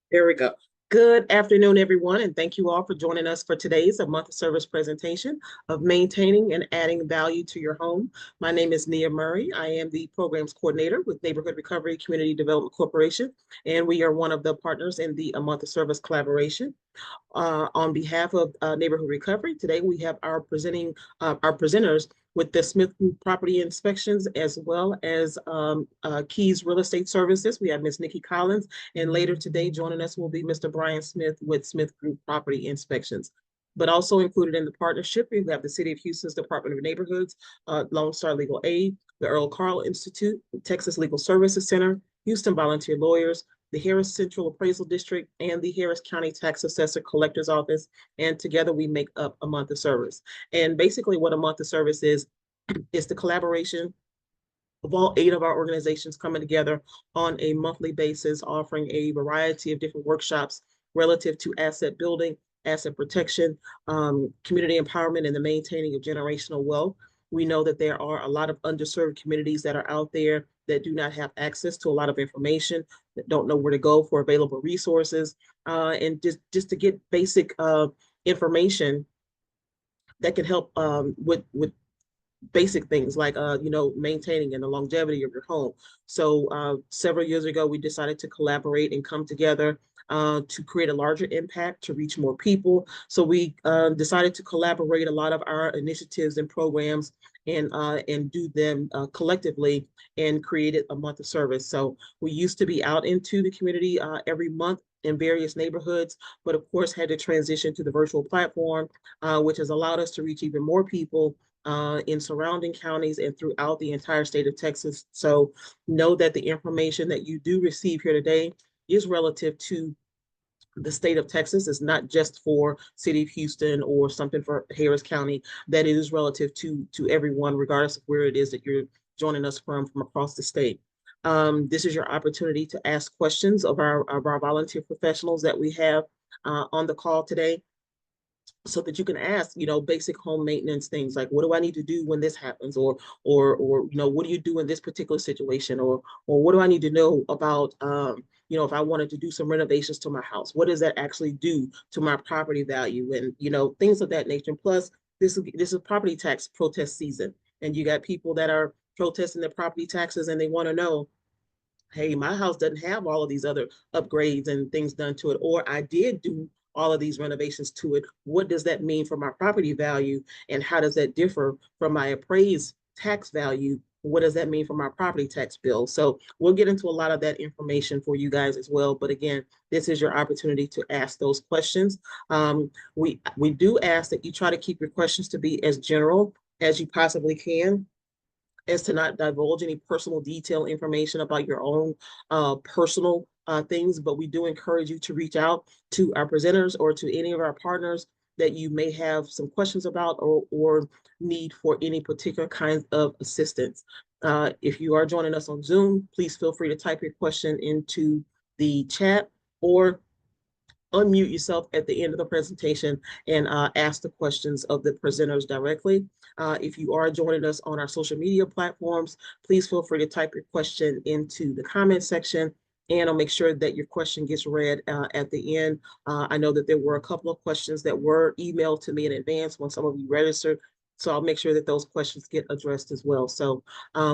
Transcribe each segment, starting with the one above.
There we go. Good afternoon, everyone, and thank you all for joining us for today's A Month of Service presentation of maintaining and adding value to your home. My name is Nia Murray. I am the programs coordinator with Neighborhood Recovery Community Development Corporation, and we are one of the partners in the A Month of Service collaboration. On behalf of Neighborhood Recovery, today we have our presenters with the Smith Group Property Inspections as well as Keys Real Estate Services. We have Ms. Nikki Collins, and later today joining us will be Mr. Brian Smith with Smith Group Property Inspections. But also included in the partnership, we have the City of Houston's Department of Neighborhoods, Lone Star Legal Aid, the Earl Carl Institute, Texas Legal Services Center, Houston Volunteer Lawyers, the Harris Central Appraisal District, and the Harris County Tax Assessor Collector's Office. And together we make up A Month of Service. And basically what A Month of Service is the collaboration of all 8 of our organizations coming together on a monthly basis, offering a variety of different workshops relative to asset building, asset protection, community empowerment, and the maintaining of generational wealth. We know that there are a lot of underserved communities that are out there that do not have access to a lot of information, that don't know where to go for available resources, and just to get basic information that can help with basic things like maintaining and the longevity of your home. So several years ago we decided to collaborate and come together to create a larger impact, to reach more people. So we decided to collaborate a lot of our initiatives and programs and do them collectively, and created A Month of Service. So we used to be out into the community every month in various neighborhoods, but of course had to transition to the virtual platform, which has allowed us to reach even more people in surrounding counties and throughout the entire state of Texas. So know that the information that you do receive here today is relative to the state of Texas. It's not just for City of Houston or something for Harris County, that it is relative to everyone, regardless of where it is that you're joining us from across the state. This is your opportunity to ask questions of our volunteer professionals that we have on the call today, so that you can ask, basic home maintenance things like, what do I need to do when this happens? Or what do you do in this particular situation? Or what do I need to know about, if I wanted to do some renovations to my house, what does that actually do to my property value? And, things of that nature. And plus, this is property tax protest season. And you got people that are protesting their property taxes, and they want to know, hey, my house doesn't have all of these other upgrades and things done to it, or I did do all of these renovations to it. What does that mean for my property value? And how does that differ from my appraised tax value? What does that mean for my property tax bill? So we'll get into a lot of that information for you guys as well. But again, this is your opportunity to ask those questions. We do ask that you try to keep your questions to be as general as you possibly can, is to not divulge any personal detail information about your own personal things, but we do encourage you to reach out to our presenters or to any of our partners that you may have some questions about, or need for any particular kinds of assistance. If you are joining us on Zoom, please feel free to type your question into the chat, or unmute yourself at the end of the presentation and ask the questions of the presenters directly. If you are joining us on our social media platforms, please feel free to type your question into the comment section, and I'll make sure that your question gets read at the end. I know that there were a couple of questions that were emailed to me in advance when some of you registered, so I'll make sure that those questions get addressed as well. So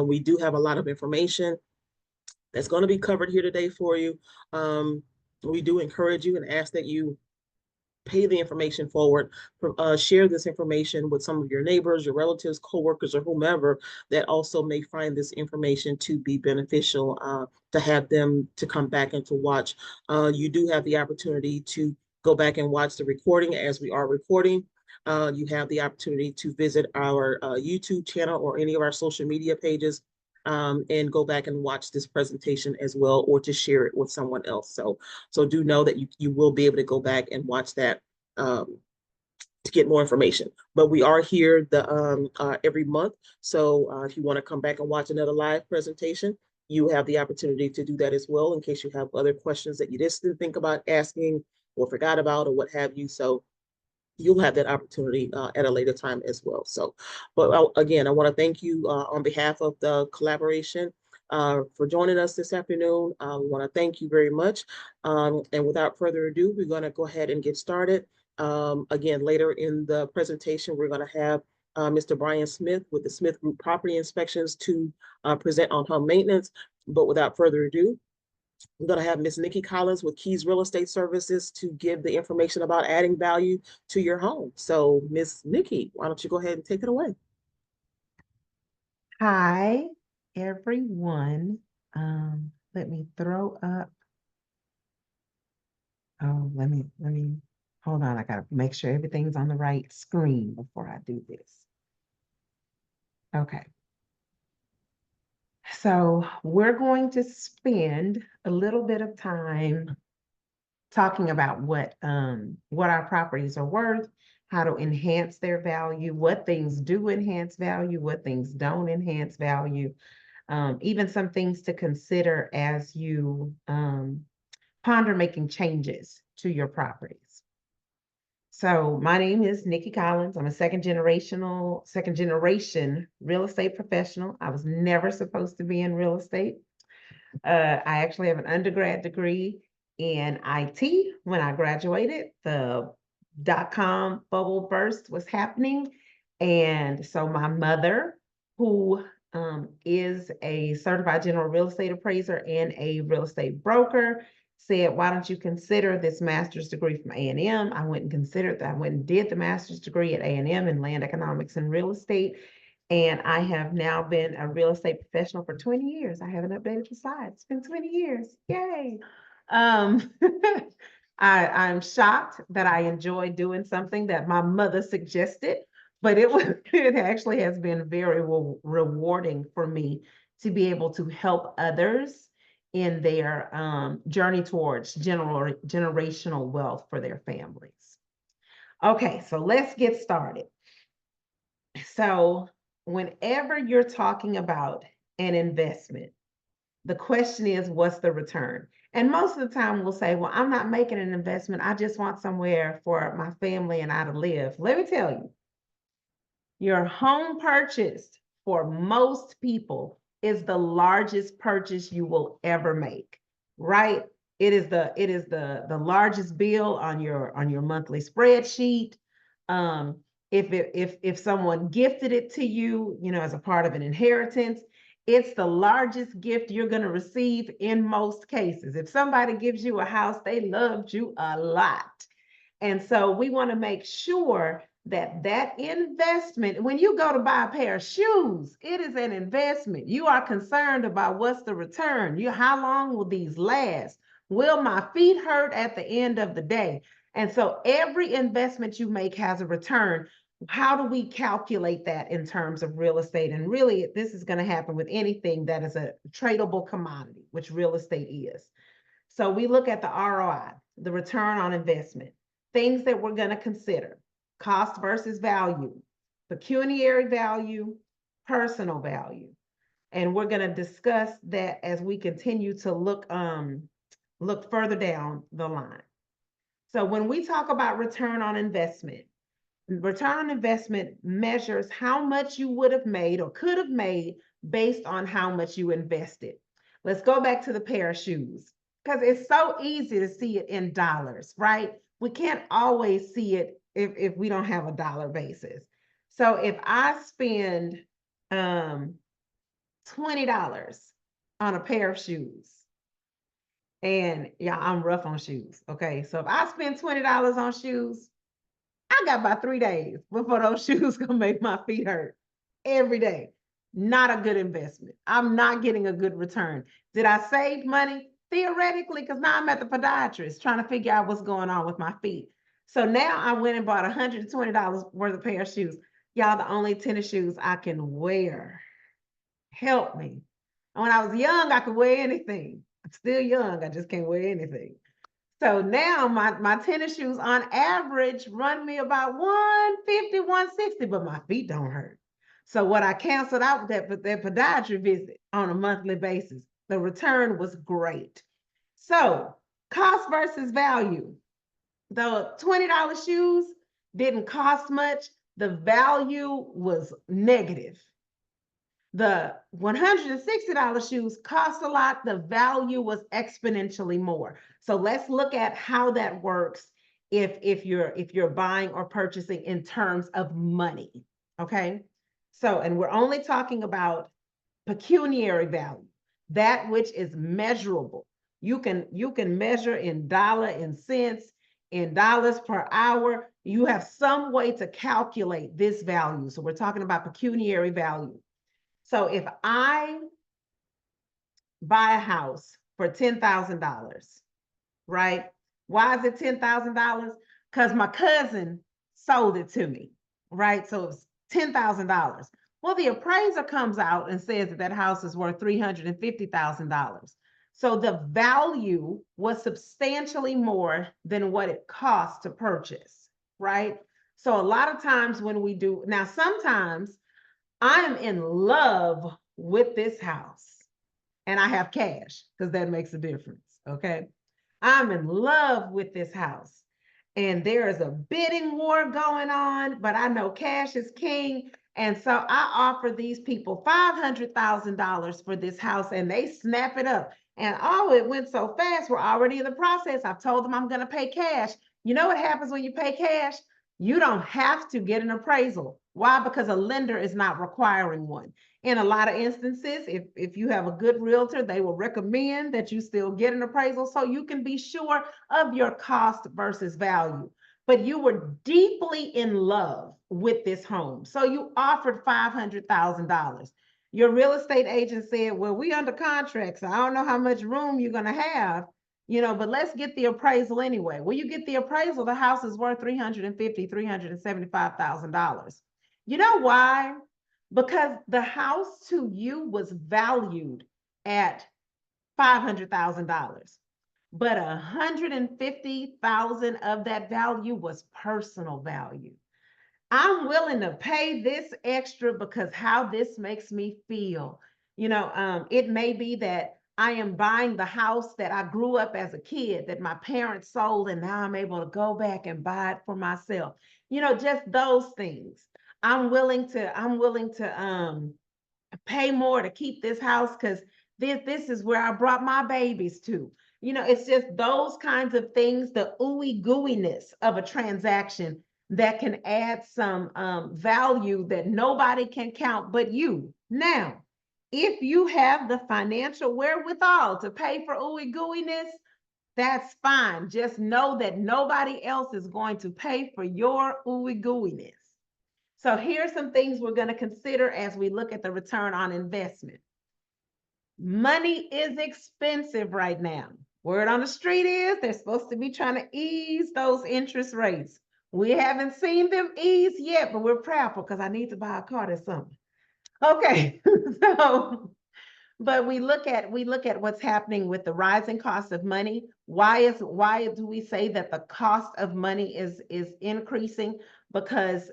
we do have a lot of information that's going to be covered here today for you. We do encourage you and ask that you pay the information forward, share this information with some of your neighbors, your relatives, coworkers, or whomever that also may find this information to be beneficial, to have them to come back and to watch. You do have the opportunity to go back and watch the recording as we are recording. You have the opportunity to visit our YouTube channel or any of our social media pages, and go back and watch this presentation as well, or to share it with someone else. So do know that you will be able to go back and watch that to get more information. But we are here every month. So if you want to come back and watch another live presentation, you have the opportunity to do that as well, in case you have other questions that you just didn't think about asking or forgot about or what have you. So you'll have that opportunity at a later time as well. So, but again, I want to thank you on behalf of the collaboration. for joining us this afternoon. We want to thank you very much. And without further ado, we're going to go ahead and get started. Again, later in the presentation, we're going to have Mr. Brian Smith with the Smith Group Property Inspections to present on home maintenance. But without further ado, we're going to have Ms. Nikki Collins with Keys Real Estate Services to give the information about adding value to your home. So, Ms. Nikki, why don't you go ahead and take it away? Hi, everyone. Let me throw up. Oh, let me hold on. I gotta make sure everything's on the right screen before I do this. Okay. So we're going to spend a little bit of time talking about what our properties are worth, how to enhance their value, what things do enhance value, what things don't enhance value, even some things to consider as you ponder making changes to your properties. So my name is Nikki Collins. I'm a second generation real estate professional. I was never supposed to be in real estate. I actually have an undergrad degree in IT. When I graduated, the dot-com bubble burst was happening. And so my mother, who is a certified general real estate appraiser and a real estate broker, said, why don't you consider this master's degree from A&M? I went and considered that. I went and did the master's degree at A&M in land economics and real estate. And I have now been a real estate professional for 20 years. I haven't updated the slide. It's been 20 years. Yay. I'm shocked that I enjoy doing something that my mother suggested, but it actually has been very rewarding for me to be able to help others in their journey towards generational wealth for their families. Okay, so let's get started. So whenever you're talking about an investment, the question is, what's the return? And most of the time we'll say, well, I'm not making an investment. I just want somewhere for my family and I to live. Let me tell you, your home purchase for most people is the largest purchase you will ever make, right? It is the largest bill on your monthly spreadsheet. If someone gifted it to you, as a part of an inheritance, it's the largest gift you're going to receive in most cases. If somebody gives you a house, they loved you a lot. And so we want to make sure that investment, when you go to buy a pair of shoes, it is an investment. You are concerned about what's the return. How long will these last? Will my feet hurt at the end of the day? And so every investment you make has a return. How do we calculate that in terms of real estate? And really, this is going to happen with anything that is a tradable commodity, which real estate is. So we look at the ROI, the return on investment, things that we're going to consider: cost versus value, pecuniary value, personal value. And we're going to discuss that as we continue to look further down the line. So when we talk about return on investment measures how much you would have made or could have made based on how much you invested. Let's go back to the pair of shoes, because it's so easy to see it in dollars, right? We can't always see it if we don't have a dollar basis. So if I spend $20 on a pair of shoes, and yeah, I'm rough on shoes, okay? So if I spend $20 on shoes, I got about 3 days before those shoes gonna make my feet hurt every day. Not a good investment. I'm not getting a good return. Did I save money? Theoretically, because now I'm at the podiatrist trying to figure out what's going on with my feet. So now I went and bought $120 worth of pair of shoes. Y'all, the only tennis shoes I can wear. Help me. When I was young, I could wear anything. I'm still young. I just can't wear anything. So now my tennis shoes on average run me about 150, 160, but my feet don't hurt. So what I canceled out with that podiatry visit on a monthly basis, the return was great. So cost versus value. The $20 shoes didn't cost much. The value was negative. The $160 shoes cost a lot. The value was exponentially more. So let's look at how that works if you're buying or purchasing in terms of money. Okay. So, and we're only talking about pecuniary value, that which is measurable. You can measure in dollar, in cents, in dollars per hour. You have some way to calculate this value. So we're talking about pecuniary value. So if I buy a house for $10,000, right? Why is it $10,000? Because my cousin sold it to me, right? So it's $10,000. Well, the appraiser comes out and says that that house is worth $350,000. So the value was substantially more than what it cost to purchase, right? So a lot of times when we do, now sometimes I'm in love with this house and I have cash because that makes a difference, okay? I'm in love with this house and there is a bidding war going on, but I know cash is king. And so I offer these people $500,000 for this house and they snap it up. And oh, it went so fast. We're already in the process. I've told them I'm going to pay cash. You know what happens when you pay cash? You don't have to get an appraisal. Why? Because a lender is not requiring one. In a lot of instances, if you have a good realtor, they will recommend that you still get an appraisal so you can be sure of your cost versus value. But you were deeply in love with this home. So you offered $500,000. Your real estate agent said, well, we under contract, so I don't know how much room you're going to have, but let's get the appraisal anyway. Well, you get the appraisal, the house is worth $350,000, $375,000. You know why? Because the house to you was valued at $500,000, but $150,000 of that value was personal value. I'm willing to pay this extra because how this makes me feel. It may be that I am buying the house that I grew up as a kid that my parents sold, and now I'm able to go back and buy it for myself. Just those things. I'm willing to pay more to keep this house because this is where I brought my babies to. It's just those kinds of things, the ooey gooiness of a transaction that can add some value that nobody can count but you. Now, if you have the financial wherewithal to pay for ooey gooiness, that's fine. Just know that nobody else is going to pay for your ooey gooiness. So here's some things we're going to consider as we look at the return on investment. Money is expensive right now. Word on the street is they're supposed to be trying to ease those interest rates. We haven't seen them ease yet, but we're proud because I need to buy a car this summer. Okay, but we look at what's happening with the rising cost of money. Why do we say that the cost of money is increasing? Because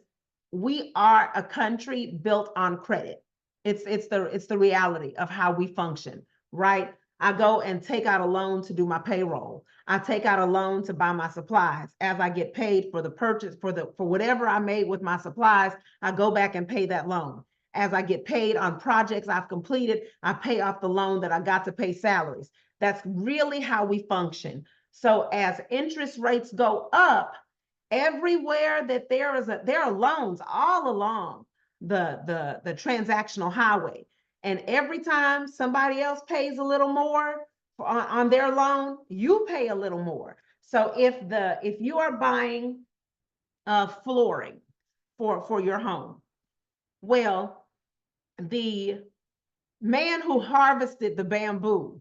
we are a country built on credit. It's the reality of how we function, right? I go and take out a loan to do my payroll. I take out a loan to buy my supplies. As I get paid for the purchase for whatever I made with my supplies, I go back and pay that loan. As I get paid on projects I've completed, I pay off the loan that I got to pay salaries. That's really how we function. So as interest rates go up, everywhere that there are loans all along the transactional highway. And every time somebody else pays a little more on their loan, you pay a little more. So if you are buying flooring for your home, well, the man who harvested the bamboo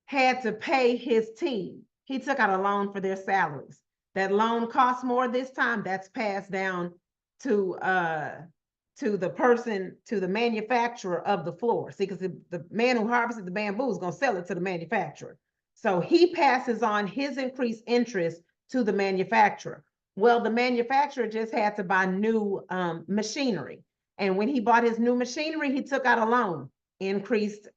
had to pay his team. He took out a loan for their salaries. That loan costs more this time. That's passed down to the person, to the manufacturer of the floor. See, because the man who harvested the bamboo is going to sell it to the manufacturer. So he passes on his increased interest to the manufacturer. Well, the manufacturer just had to buy new machinery. And when he bought his new machinery, he took out a loan, increased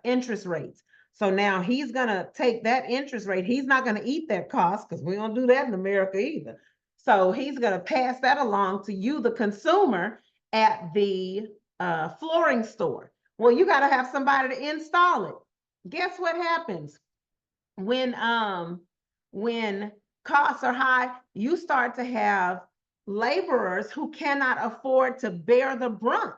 interest rates. So now he's going to take that interest rate. He's not going to eat that cost because we don't do that in America either. So he's going to pass that along to you, the consumer, at the flooring store. Well, you got to have somebody to install it. Guess what happens when costs are high? You start to have laborers who cannot afford to bear the brunt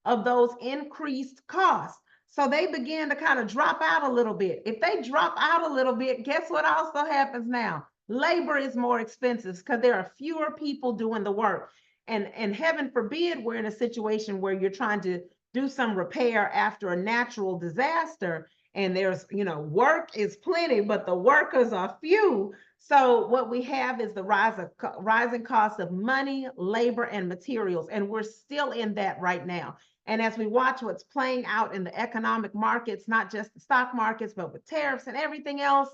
of those increased costs. So they begin to kind of drop out a little bit. If they drop out a little bit, guess what also happens now? Labor is more expensive because there are fewer people doing the work. And heaven forbid, we're in a situation where you're trying to do some repair after a natural disaster, and there's, work is plenty, but the workers are few. So what we have is the rising cost of money, labor, and materials, and we're still in that right now. And as we watch what's playing out in the economic markets, not just the stock markets, but with tariffs and everything else,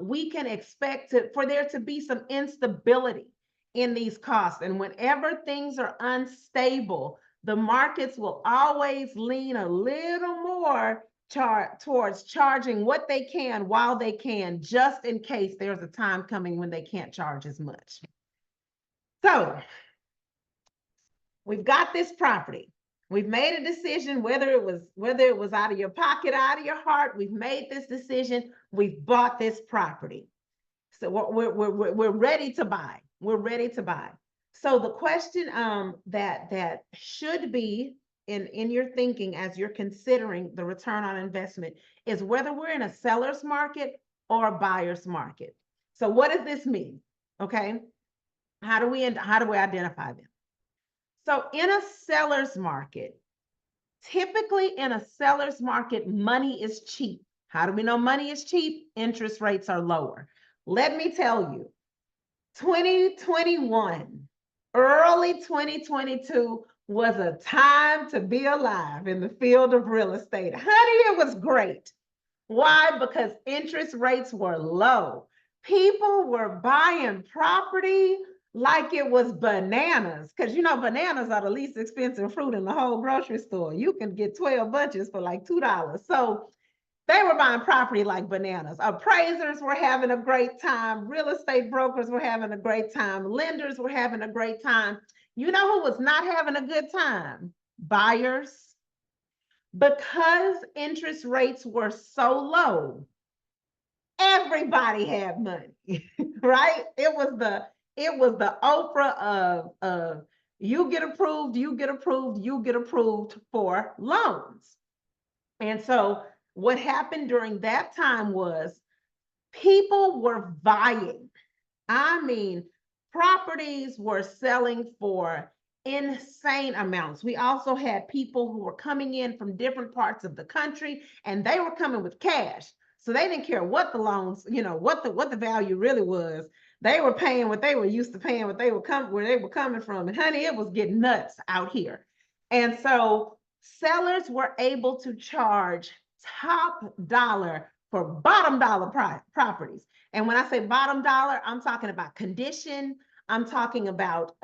we can expect for there to be some instability in these costs. And whenever things are unstable, the markets will always lean a little more towards charging what they can while they can, just in case there's a time coming when they can't charge as much. So we've got this property. We've made a decision, whether it was out of your pocket, out of your heart. We've made this decision. We've bought this property. So we're ready to buy. We're ready to buy. So the question that should be in your thinking as you're considering the return on investment is whether we're in a seller's market or a buyer's market. So what does this mean? Okay, how do we identify them? So in a seller's market, typically in a seller's market, money is cheap. How do we know money is cheap? Interest rates are lower. Let me tell you, 2021, early 2022 was a time to be alive in the field of real estate. Honey, it was great. Why? Because interest rates were low. People were buying property like it was bananas, because bananas are the least expensive fruit in the whole grocery store. You can get 12 bunches for like $2. So they were buying property like bananas. Appraisers were having a great time. Real estate brokers were having a great time. Lenders were having a great time. You know who was not having a good time? Buyers. Because interest rates were so low, everybody had money, right? It was the Oprah of you get approved, you get approved, you get approved for loans. And so what happened during that time was people were vying. I mean, properties were selling for insane amounts. We also had people who were coming in from different parts of the country, and they were coming with cash. So they didn't care what the loans, what the value really was. They were paying what they were used to paying, where they were coming from. And honey, it was getting nuts out here. And so sellers were able to charge top dollar for bottom dollar properties. And when I say bottom dollar, I'm talking about condition. I'm talking about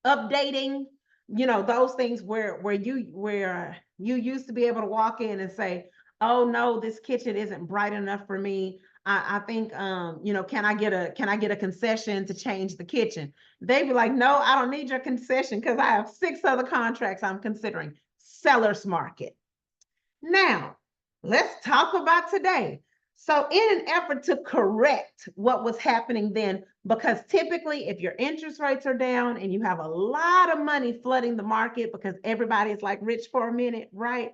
updating, those things where you used to be able to walk in and say, oh no, this kitchen isn't bright enough for me. I think can I get a concession to change the kitchen? They'd be like, no, I don't need your concession because I have 6 other contracts I'm considering. Seller's market. Now, let's talk about today. So in an effort to correct what was happening then, because typically if your interest rates are down and you have a lot of money flooding the market because everybody is like rich for a minute, right?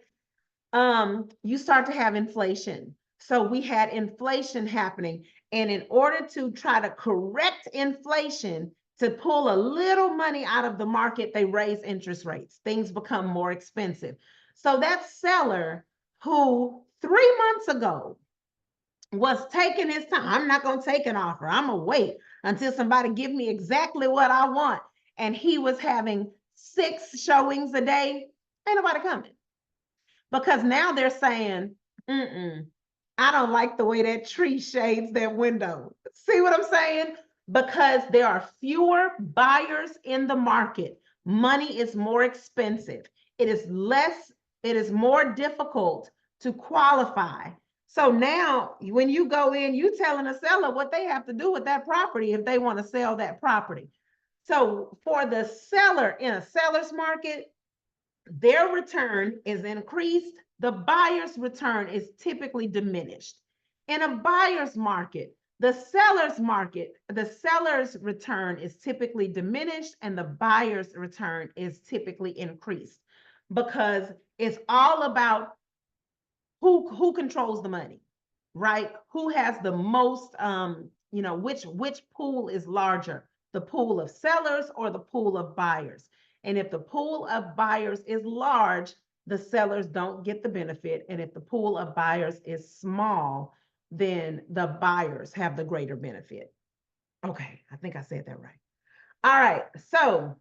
You start to have inflation. So we had inflation happening. And in order to try to correct inflation, to pull a little money out of the market, they raise interest rates. Things become more expensive. So that seller who 3 months ago was taking his time, I'm not going to take an offer. I'm going to wait until somebody give me exactly what I want. And he was having 6 showings a day. Ain't nobody coming. Because now they're saying, I don't like the way that tree shades that window. See what I'm saying? Because there are fewer buyers in the market. Money is more expensive. It is more difficult to qualify. So now when you go in, you telling a seller what they have to do with that property if they want to sell that property. So for the seller in a seller's market, their return is increased, the buyer's return is typically diminished. In a buyer's market, the seller's return is typically diminished and the buyer's return is typically increased, because it's all about who controls the money, right? Who has the most, which pool is larger, the pool of sellers or the pool of buyers? And if the pool of buyers is large, the sellers don't get the benefit. And if the pool of buyers is small, then the buyers have the greater benefit. Okay, I think I said that right. All right, so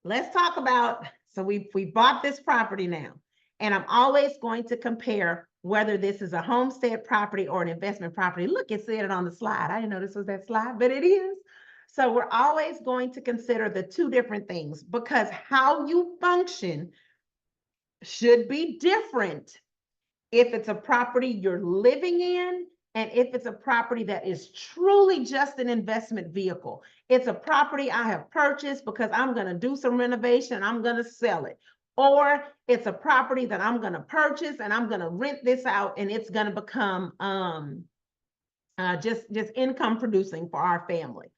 let's talk about, so we bought this property now, and I'm always going to compare whether this is a homestead property or an investment property. Look, it said it on the slide. I didn't know this was that slide, but it is. So we're always going to consider the two different things, because how you function should be different if it's a property you're living in and if it's a property that is truly just an investment vehicle. It's a property I have purchased because I'm going to do some renovation, I'm going to sell it. Or it's a property that I'm going to purchase and I'm going to rent this out and it's going to become just income producing for our family.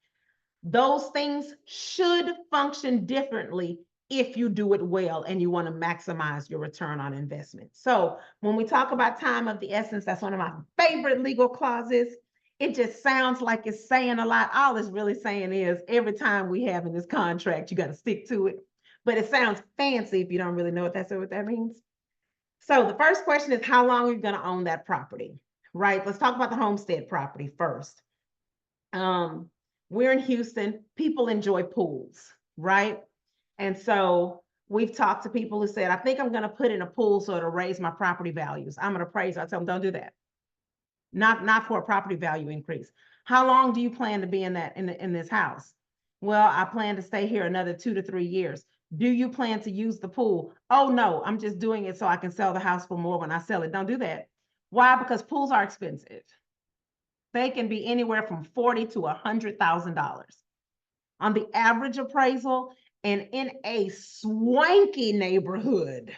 Those things should function differently if you do it well and you want to maximize your return on investment. So when we talk about time of the essence, that's one of my favorite legal clauses. It just sounds like it's saying a lot. All it's really saying is every time we have in this contract, you got to stick to it. But it sounds fancy if you don't really know what that means. So the first question is, how long are you going to own that property, right? Let's talk about the homestead property first. We're in Houston, people enjoy pools, right? And so we've talked to people who said, I think I'm going to put in a pool so it'll raise my property values. I'm an appraiser. I tell them, don't do that. Not for a property value increase. How long do you plan to be in this house? Well, I plan to stay here another 2 to 3 years. Do you plan to use the pool? Oh, no, I'm just doing it so I can sell the house for more when I sell it. Don't do that. Why? Because pools are expensive. They can be anywhere from $40,000 to $100,000 on the average appraisal. And in a swanky neighborhood,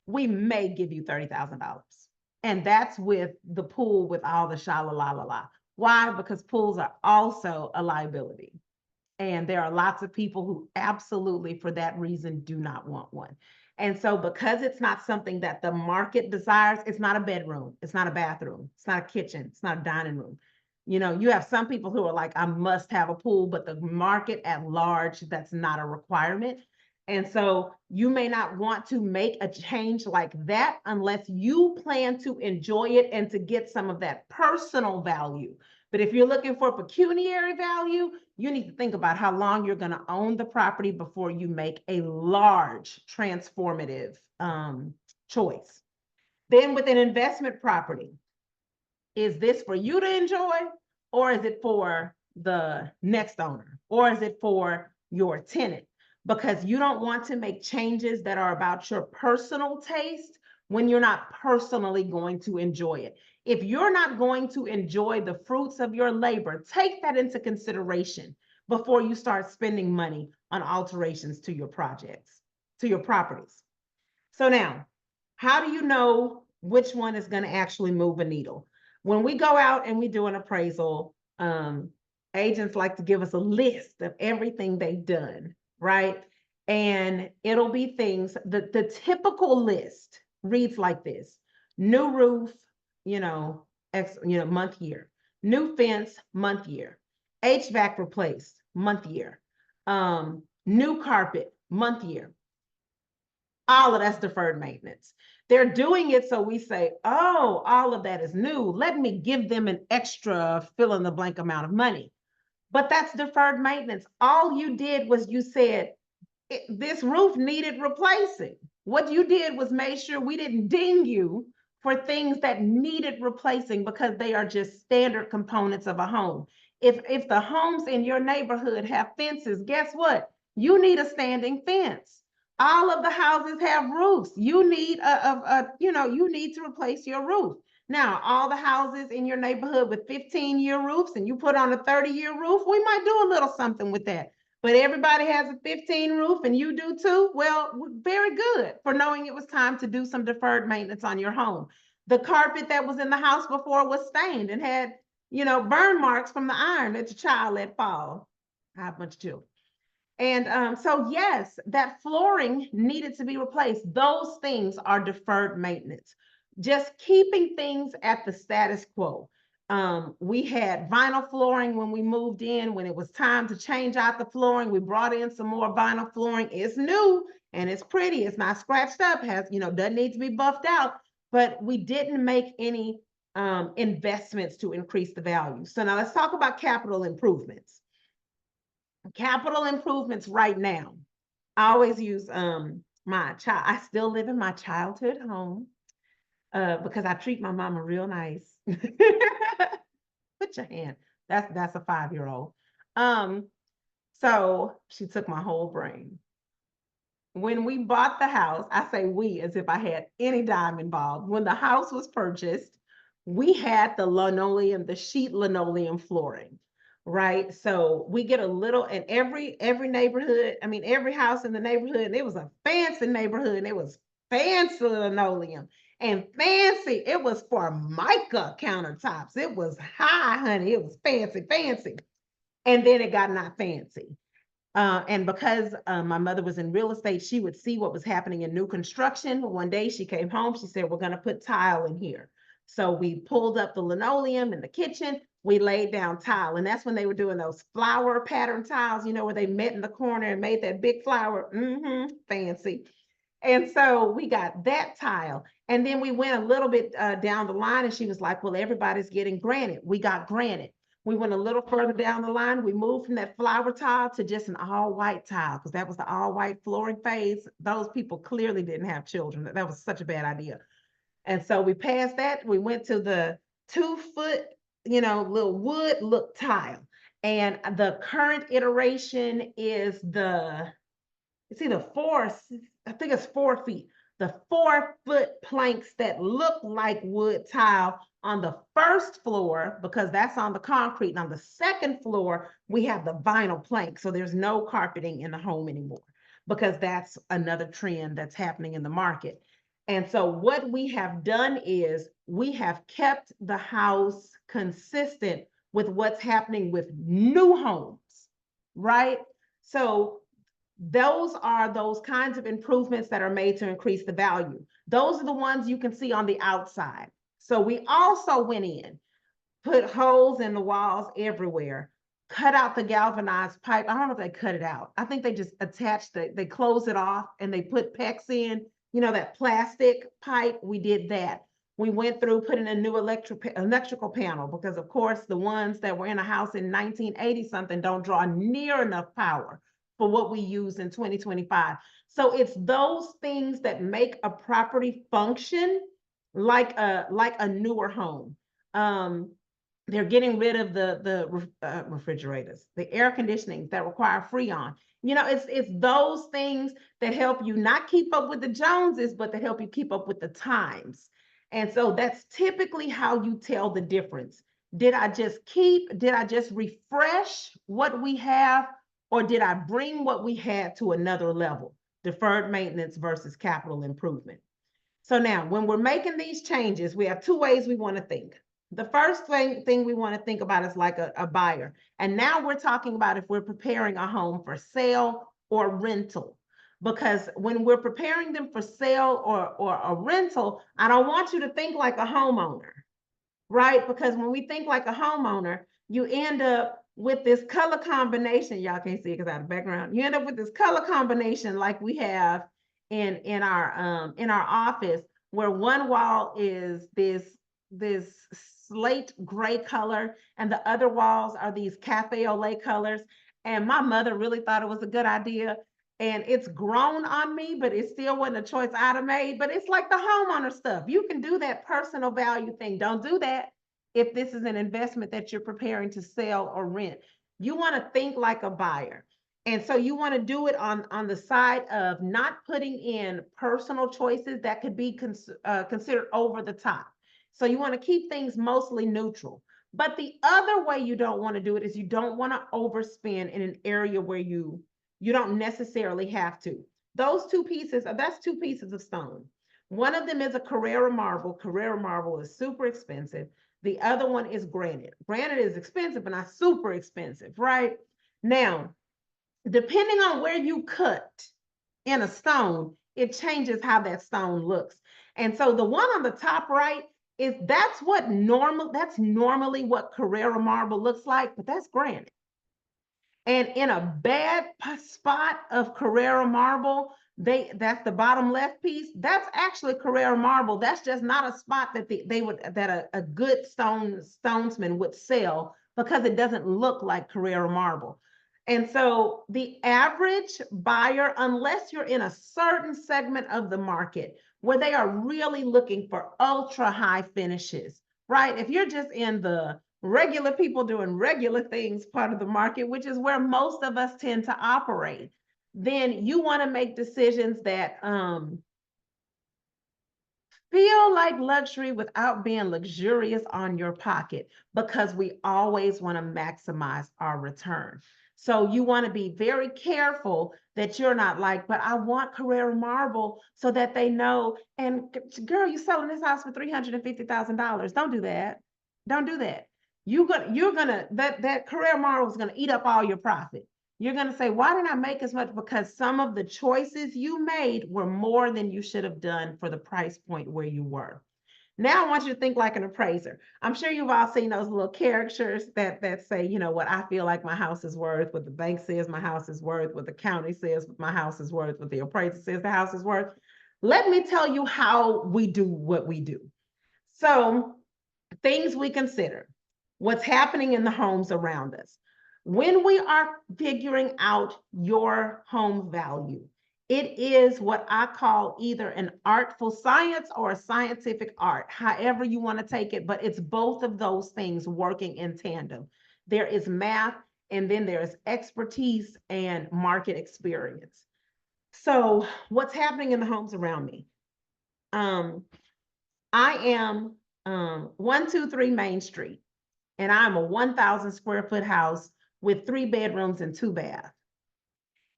we may give you $30,000. And that's with the pool with all the sha-la-la-la-la. Why? Because pools are also a liability. And there are lots of people who absolutely, for that reason, do not want one. And so because it's not something that the market desires, it's not a bedroom, it's not a bathroom, it's not a kitchen, it's not a dining room. You have some people who are like, I must have a pool, but the market at large, that's not a requirement. And so you may not want to make a change like that unless you plan to enjoy it and to get some of that personal value. But if you're looking for pecuniary value, you need to think about how long you're going to own the property before you make a large transformative choice. Then with an investment property, is this for you to enjoy, or is it for the next owner, or is it for your tenant? Because you don't want to make changes that are about your personal taste when you're not personally going to enjoy it. If you're not going to enjoy the fruits of your labor, take that into consideration before you start spending money on alterations to your projects, to your properties. So now, how do you know which one is going to actually move a needle? When we go out and we do an appraisal, agents like to give us a list of everything they've done, right? And it'll be things, the typical list reads like this: new roof, month, year; new fence, month, year; HVAC replaced, month, year; new carpet, month, year. All of that's deferred maintenance. They're doing it so we say, oh, all of that is new. Let me give them an extra fill in the blank amount of money. But that's deferred maintenance. All you did was you said, this roof needed replacing. What you did was make sure we didn't ding you for things that needed replacing because they are just standard components of a home. If the homes in your neighborhood have fences, guess what? You need a standing fence. All of the houses have roofs. You need you need to replace your roof. Now, all the houses in your neighborhood with 15-year roofs and you put on a 30-year roof, we might do a little something with that. but everybody has a 15 roof and you do too. Well, very good for knowing it was time to do some deferred maintenance on your home. The carpet that was in the house before was stained and had, burn marks from the iron that your child let fall. I have a bunch of children. And so, yes, that flooring needed to be replaced. Those things are deferred maintenance. Just keeping things at the status quo. We had vinyl flooring when we moved in. When it was time to change out the flooring, we brought in some more vinyl flooring. It's new and it's pretty. It's not scratched up, doesn't need to be buffed out, but we didn't make any investments to increase the value. So now let's talk about capital improvements. Capital improvements right now. I always use my child. I still live in my childhood home because I treat my mama real nice. Put your hand. That's a 5-year-old. So she took my whole brain. When we bought the house, I say we as if I had any dime involved. When the house was purchased, we had the linoleum, the sheet linoleum flooring. Right. So we get a little in every neighborhood. I mean, every house in the neighborhood, and it was a fancy neighborhood, and it was fancy linoleum and fancy. It was Formica countertops. It was high, honey. It was fancy, fancy. And then it got not fancy. And because my mother was in real estate, she would see what was happening in new construction. One day she came home, she said, we're going to put tile in here. So we pulled up the linoleum in the kitchen, we laid down tile. And that's when they were doing those flower pattern tiles, where they met in the corner and made that big flower. Fancy. And so we got that tile. And then we went a little bit down the line and she was like, well, everybody's getting granite. We got granite. We went a little further down the line. We moved from that flower tile to just an all white tile because that was the all white flooring phase. Those people clearly didn't have children. That was such a bad idea. And so we passed that. We went to the 2-foot, little wood look tile. And the current iteration is it's either I think it's 4 feet. The 4-foot planks that look like wood tile on the first floor, because that's on the concrete. And on the second floor, we have the vinyl plank. So there's no carpeting in the home anymore because that's another trend that's happening in the market. And so what we have done is we have kept the house consistent with what's happening with new homes, right? So those are those kinds of improvements that are made to increase the value. Those are the ones you can see on the outside. So we also went in, put holes in the walls everywhere, cut out the galvanized pipe. I don't know if they cut it out. I think they just attached they closed it off and they put PEX in, that plastic pipe. We did that. We went through putting a new electrical panel because of course the ones that were in a house in 1980 something don't draw near enough power for what we use in 2025. So it's those things that make a property function like a newer home. They're getting rid of the refrigerators, the air conditioning that require Freon. It's those things that help you not keep up with the Joneses, but that help you keep up with the times. And so that's typically how you tell the difference. Did I just refresh what we have, or did I bring what we had to another level? Deferred maintenance versus capital improvement. So now when we're making these changes, we have 2 ways we want to think. The first thing we want to think about is like a buyer. And now we're talking about if we're preparing a home for sale or rental. Because when we're preparing them for sale or a rental, I don't want you to think like a homeowner, right? Because when we think like a homeowner, you end up with this color combination. Y'all can't see it because I have the background. You end up with this color combination like we have in our office, where one wall is this slate gray color and the other walls are these cafe au lait colors. And my mother really thought it was a good idea. And it's grown on me, but it still wasn't a choice I'd have made. But it's like the homeowner stuff. You can do that personal value thing. Don't do that if this is an investment that you're preparing to sell or rent. You want to think like a buyer. And so you want to do it on the side of not putting in personal choices that could be considered over the top. So you want to keep things mostly neutral. But the other way you don't want to do it is you don't want to overspend in an area where you don't necessarily have to. Those two pieces, that's two pieces of stone. One of them is a Carrara marble. Carrara marble is super expensive. The other one is granite. Granite is expensive, but not super expensive, right? Now, depending on where you cut in a stone, it changes how that stone looks. And so the one on the top right that's normally what Carrara marble looks like, but that's granite. And in a bad spot of Carrara marble, that's the bottom left piece. That's actually Carrara marble. That's just not a spot that a good stonesman would sell, because it doesn't look like Carrara marble. And so the average buyer, unless you're in a certain segment of the market where they are really looking for ultra high finishes, right? If you're just in the regular people doing regular things part of the market, which is where most of us tend to operate, then you want to make decisions that feel like luxury without being luxurious on your pocket, because we always want to maximize our return. So you want to be very careful that you're not like, but I want Carrara marble so that they know, and girl, you're selling this house for $350,000. Don't do that. Don't do that. That Carrara marble is gonna eat up all your profit. You're gonna say, why didn't I make as much? Because some of the choices you made were more than you should have done for the price point where you were. Now I want you to think like an appraiser. I'm sure you've all seen those little characters that say, you know, what I feel like my house is worth, what the bank says my house is worth, what the county says my house is worth, what the appraiser says the house is worth. Let me tell you how we do what we do. So, things we consider: what's happening in the homes around us. When we are figuring out your home value, it is what I call either an artful science or a scientific art, however you want to take it, but it's both of those things working in tandem. There is math, and then there's expertise and market experience. So, what's happening in the homes around me? I am 123 Main Street, and I'm a 1,000 square foot house with 3 bedrooms and 2 baths.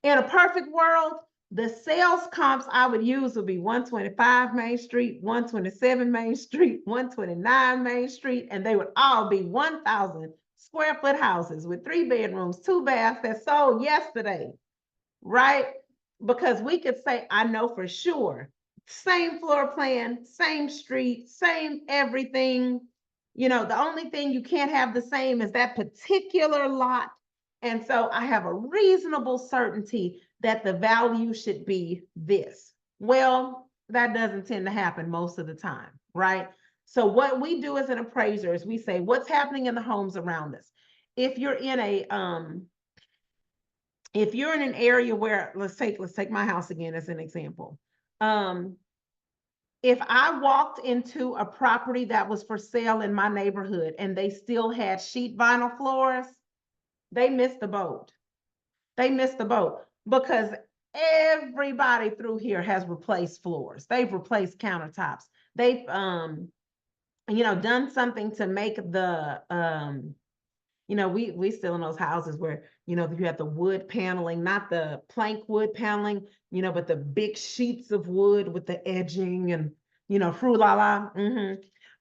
In a perfect world, the sales comps I would use would be 125 Main Street, 127 Main Street, 129 Main Street, and they would all be 1,000 square foot houses with 3 bedrooms, 2 baths that sold yesterday, right? Because we could say, I know for sure, same floor plan, same street, same everything. You know, the only thing you can't have the same is that particular lot. And so I have a reasonable certainty that the value should be this. Well, that doesn't tend to happen most of the time, right? So what we do as an appraiser is we say, what's happening in the homes around us? If you're in an area where, let's take my house again as an example. If I walked into a property that was for sale in my neighborhood and they still had sheet vinyl floors, they missed the boat. They missed the boat, because everybody through here has replaced floors. They've replaced countertops. They've done something to make the we still in those houses where, you have the wood paneling, not the plank wood paneling, but the big sheets of wood with the edging and, frou la la.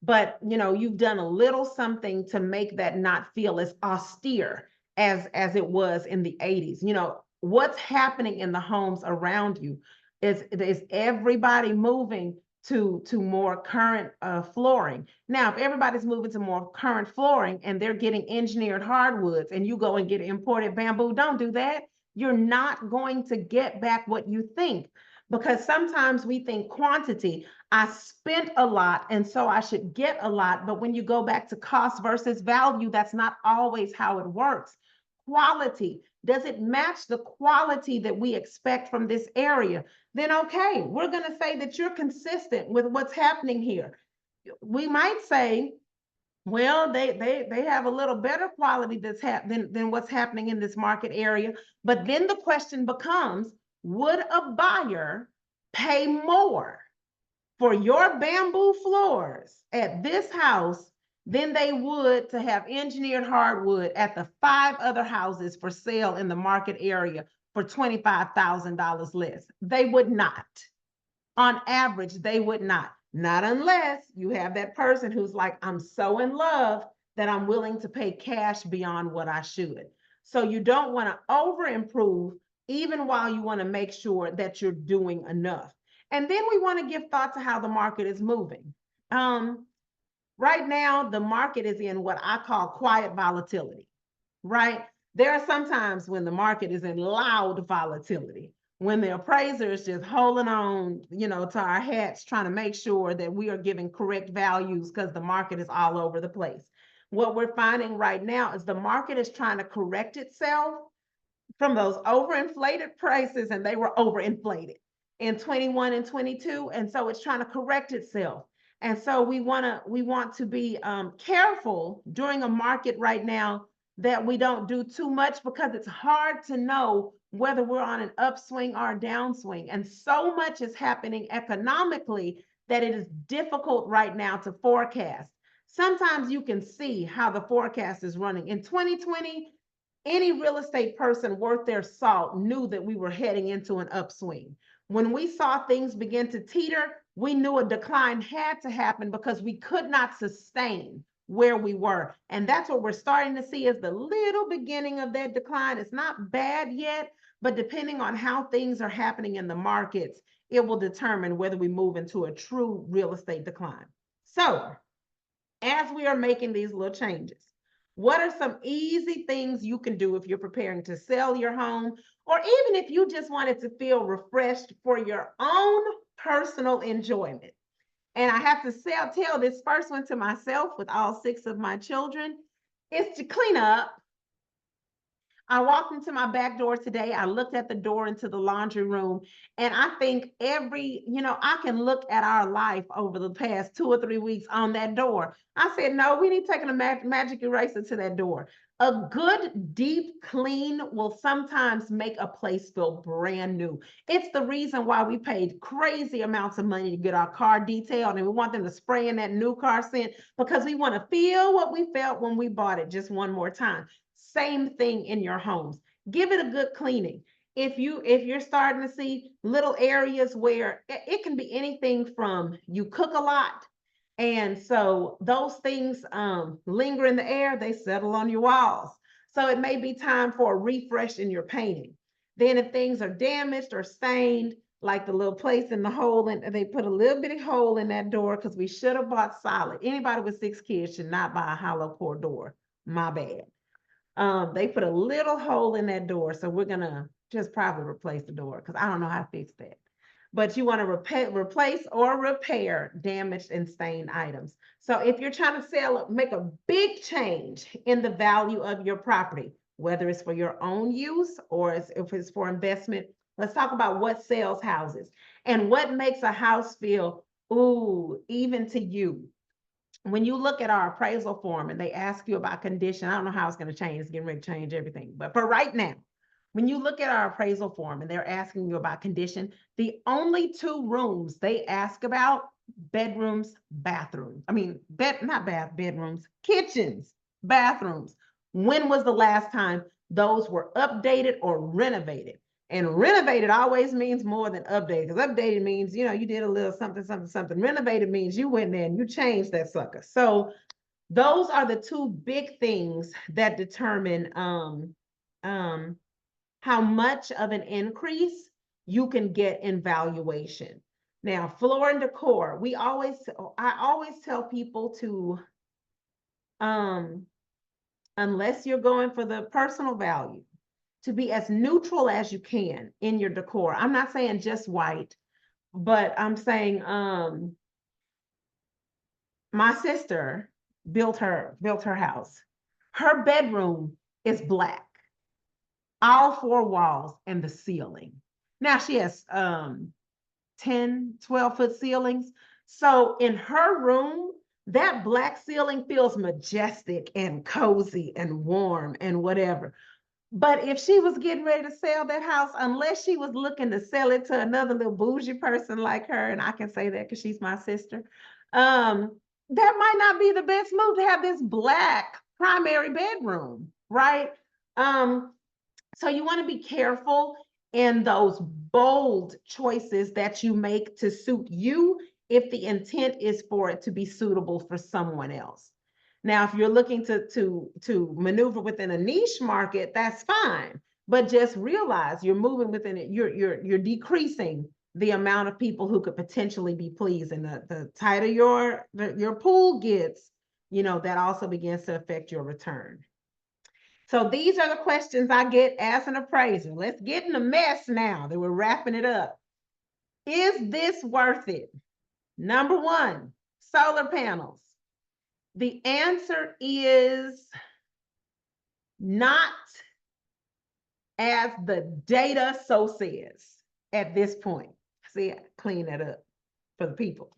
But, you've done a little something to make that not feel as austere as it was in the 80s. What's happening in the homes around you is everybody moving to more current flooring. Now, if everybody's moving to more current flooring and they're getting engineered hardwoods and you go and get imported bamboo, don't do that. You're not going to get back what you think, because sometimes we think quantity. I spent a lot and so I should get a lot. But when you go back to cost versus value, that's not always how it works. Quality. Does it match the quality that we expect from this area? Then okay, we're going to say that you're consistent with what's happening here. We might say, well, they have a little better quality than what's happening in this market area. But then the question becomes, would a buyer pay more for your bamboo floors at this house than they would to have engineered hardwood at the 5 other houses for sale in the market area for $25,000 less. They would not. On average, they would not. Not unless you have that person who's like, I'm so in love that I'm willing to pay cash beyond what I should. So you don't want to over improve, even while you want to make sure that you're doing enough. And then we want to give thought to how the market is moving. Right now, the market is in what I call quiet volatility, right? There are some times when the market is in loud volatility, when the appraiser is just holding on, to our hats, trying to make sure that we are giving correct values because the market is all over the place. What we're finding right now is the market is trying to correct itself from those overinflated prices, and they were overinflated in 21 and 22. And so it's trying to correct itself. And so we want to be careful during a market right now that we don't do too much, because it's hard to know whether we're on an upswing or a downswing. And so much is happening economically that it is difficult right now to forecast. Sometimes you can see how the forecast is running. In 2020, any real estate person worth their salt knew that we were heading into an upswing. When we saw things begin to teeter, we knew a decline had to happen because we could not sustain where we were. And that's what we're starting to see, is the little beginning of that decline. It's not bad yet, but depending on how things are happening in the markets, it will determine whether we move into a true real estate decline. So as we are making these little changes, what are some easy things you can do if you're preparing to sell your home, or even if you just wanted to feel refreshed for your own personal enjoyment? And I have to tell this first one to myself with all 6 of my children, is to clean up. I walked into my back door today. I looked at the door into the laundry room, and I think I can look at our life over the past 2 or 3 weeks on that door. I said, no, we need to take a magic eraser to that door. A good deep clean will sometimes make a place feel brand new. It's the reason why we paid crazy amounts of money to get our car detailed, and we want them to spray in that new car scent because we want to feel what we felt when we bought it just one more time. Same thing in your homes. Give it a good cleaning. If you're starting to see little areas where it can be anything from, you cook a lot, and so those things linger in the air, they settle on your walls. So it may be time for a refresh in your painting. Then if things are damaged or stained, like the little place in the hole, and they put a little bitty hole in that door because we should have bought solid. Anybody with 6 kids should not buy a hollow core door. My bad. They put a little hole in that door, so we're gonna just probably replace the door because I don't know how to fix that. But you want to replace or repair damaged and stained items. So if you're trying to make a big change in the value of your property, whether it's for your own use or if it's for investment, let's talk about what sells houses and what makes a house feel, ooh, even to you. When you look at our appraisal form and they ask you about condition, I don't know how it's going to change. It's getting ready to change everything. But for right now, when you look at our appraisal form and they're asking you about condition, the only 2 rooms they ask about, bedrooms, bathrooms. I mean, bedrooms, kitchens, bathrooms. When was the last time those were updated or renovated? And renovated always means more than updated, because updated means, you did a little something, something, something. Renovated means you went there and you changed that sucker. So those are the 2 big things that determine how much of an increase you can get in valuation. Now, floor and decor, I always tell people to, unless you're going for the personal value, to be as neutral as you can in your decor. I'm not saying just white, but I'm saying my sister built her house. Her bedroom is black, all 4 walls and the ceiling. Now she has 10, 12-foot ceilings. So in her room, that black ceiling feels majestic and cozy and warm and whatever. But if she was getting ready to sell that house, unless she was looking to sell it to another little bougie person like her, and I can say that because she's my sister, that might not be the best move to have this black primary bedroom, right? So you want to be careful in those bold choices that you make to suit you if the intent is for it to be suitable for someone else. Now, if you're looking to maneuver within a niche market, that's fine. But just realize you're moving within it, you're decreasing the amount of people who could potentially be pleased. And the tighter your pool gets, that also begins to affect your return. So these are the questions I get as an appraiser. Let's get in the mess now that we're wrapping it up. Is this worth it? Number one, solar panels. The answer is not, as the data so says at this point. See, clean that up for the people.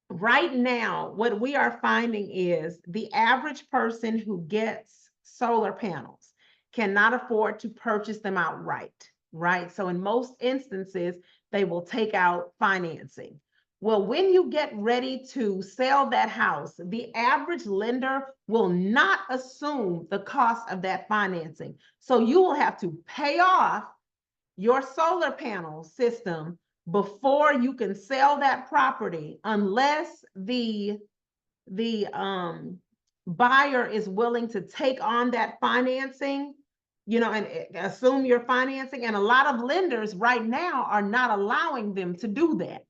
Right now, what we are finding is the average person who gets solar panels cannot afford to purchase them outright, right? So in most instances, they will take out financing. Well, when you get ready to sell that house, the average lender will not assume the cost of that financing. So you will have to pay off your solar panel system before you can sell that property, unless the buyer is willing to take on that financing, and assume your financing. And a lot of lenders right now are not allowing them to do that.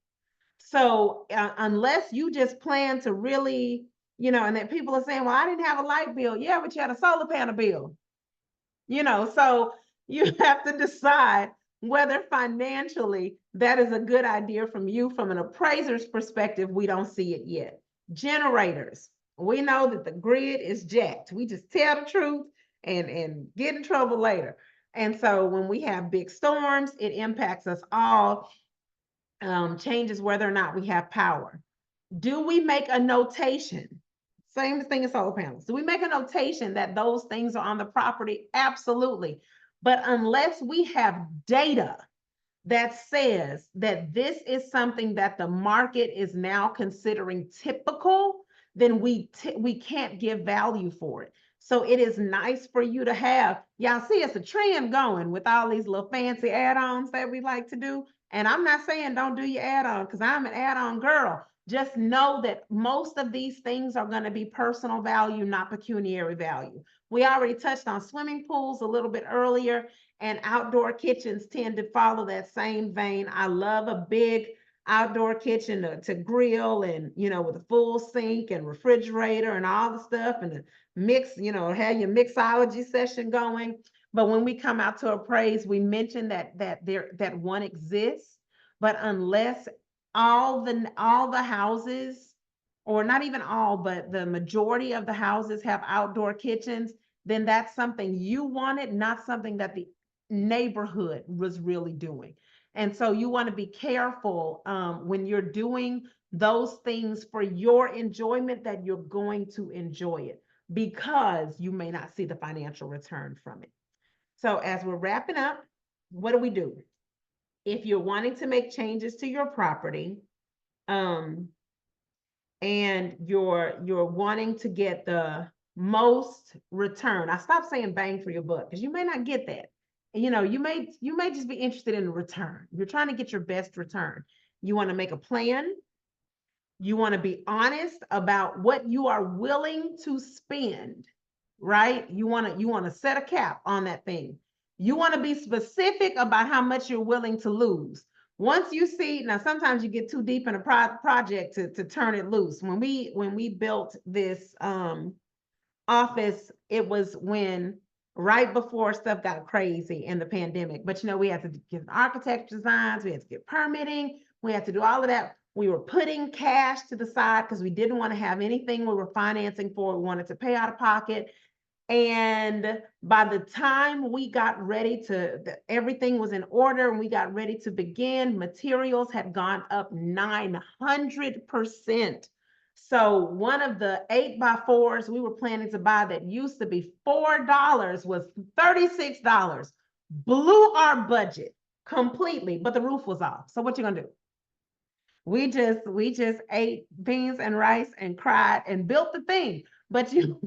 So unless you just plan to really, and that people are saying, well, I didn't have a light bill. Yeah, but you had a solar panel bill. So you have to decide whether financially that is a good idea from you. From an appraiser's perspective, we don't see it yet. Generators, we know that the grid is jacked. We just tell the truth and get in trouble later. And so when we have big storms, it impacts us all, changes whether or not we have power. Do we make a notation? Same thing as solar panels. Do we make a notation that those things are on the property? Absolutely. But unless we have data that says that this is something that the market is now considering typical, then we can't give value for it. So it is nice for you to have, y'all see it's a trend going with all these little fancy add-ons that we like to do. And I'm not saying don't do your add-on, because I'm an add-on girl. Just know that most of these things are going to be personal value, not pecuniary value. We already touched on swimming pools a little bit earlier, and outdoor kitchens tend to follow that same vein. I love a big outdoor kitchen to grill, and with a full sink and refrigerator and all the stuff, and the mix, have your mixology session going. But when we come out to appraise, we mentioned that one exists. But unless all the houses, or not even all, but the majority of the houses have outdoor kitchens, then that's something you wanted, not something that the neighborhood was really doing. And so you want to be careful when you're doing those things for your enjoyment, that you're going to enjoy it, because you may not see the financial return from it. So as we're wrapping up, what do? If you're wanting to make changes to your property, and you're wanting to get the most return, I stopped saying bang for your buck, because you may not get that. You may just be interested in the return. You're trying to get your best return. You want to make a plan. You want to be honest about what you are willing to spend, right? You want to set a cap on that thing. You want to be specific about how much you're willing to lose. Once you see, now sometimes you get too deep in a project to turn it loose. When we built this office, it was right before stuff got crazy in the pandemic. But we had to get architect designs, we had to get permitting, we had to do all of that. We were putting cash to the side because we didn't want to have anything we were financing for. We wanted to pay out of pocket. And by the time we got ready everything was in order and we got ready to begin, materials had gone up 900%. So one of the 8x4s we were planning to buy that used to be $4 was $36. Blew our budget completely, but the roof was off. So what you gonna do? We just ate beans and rice and cried and built the thing. But you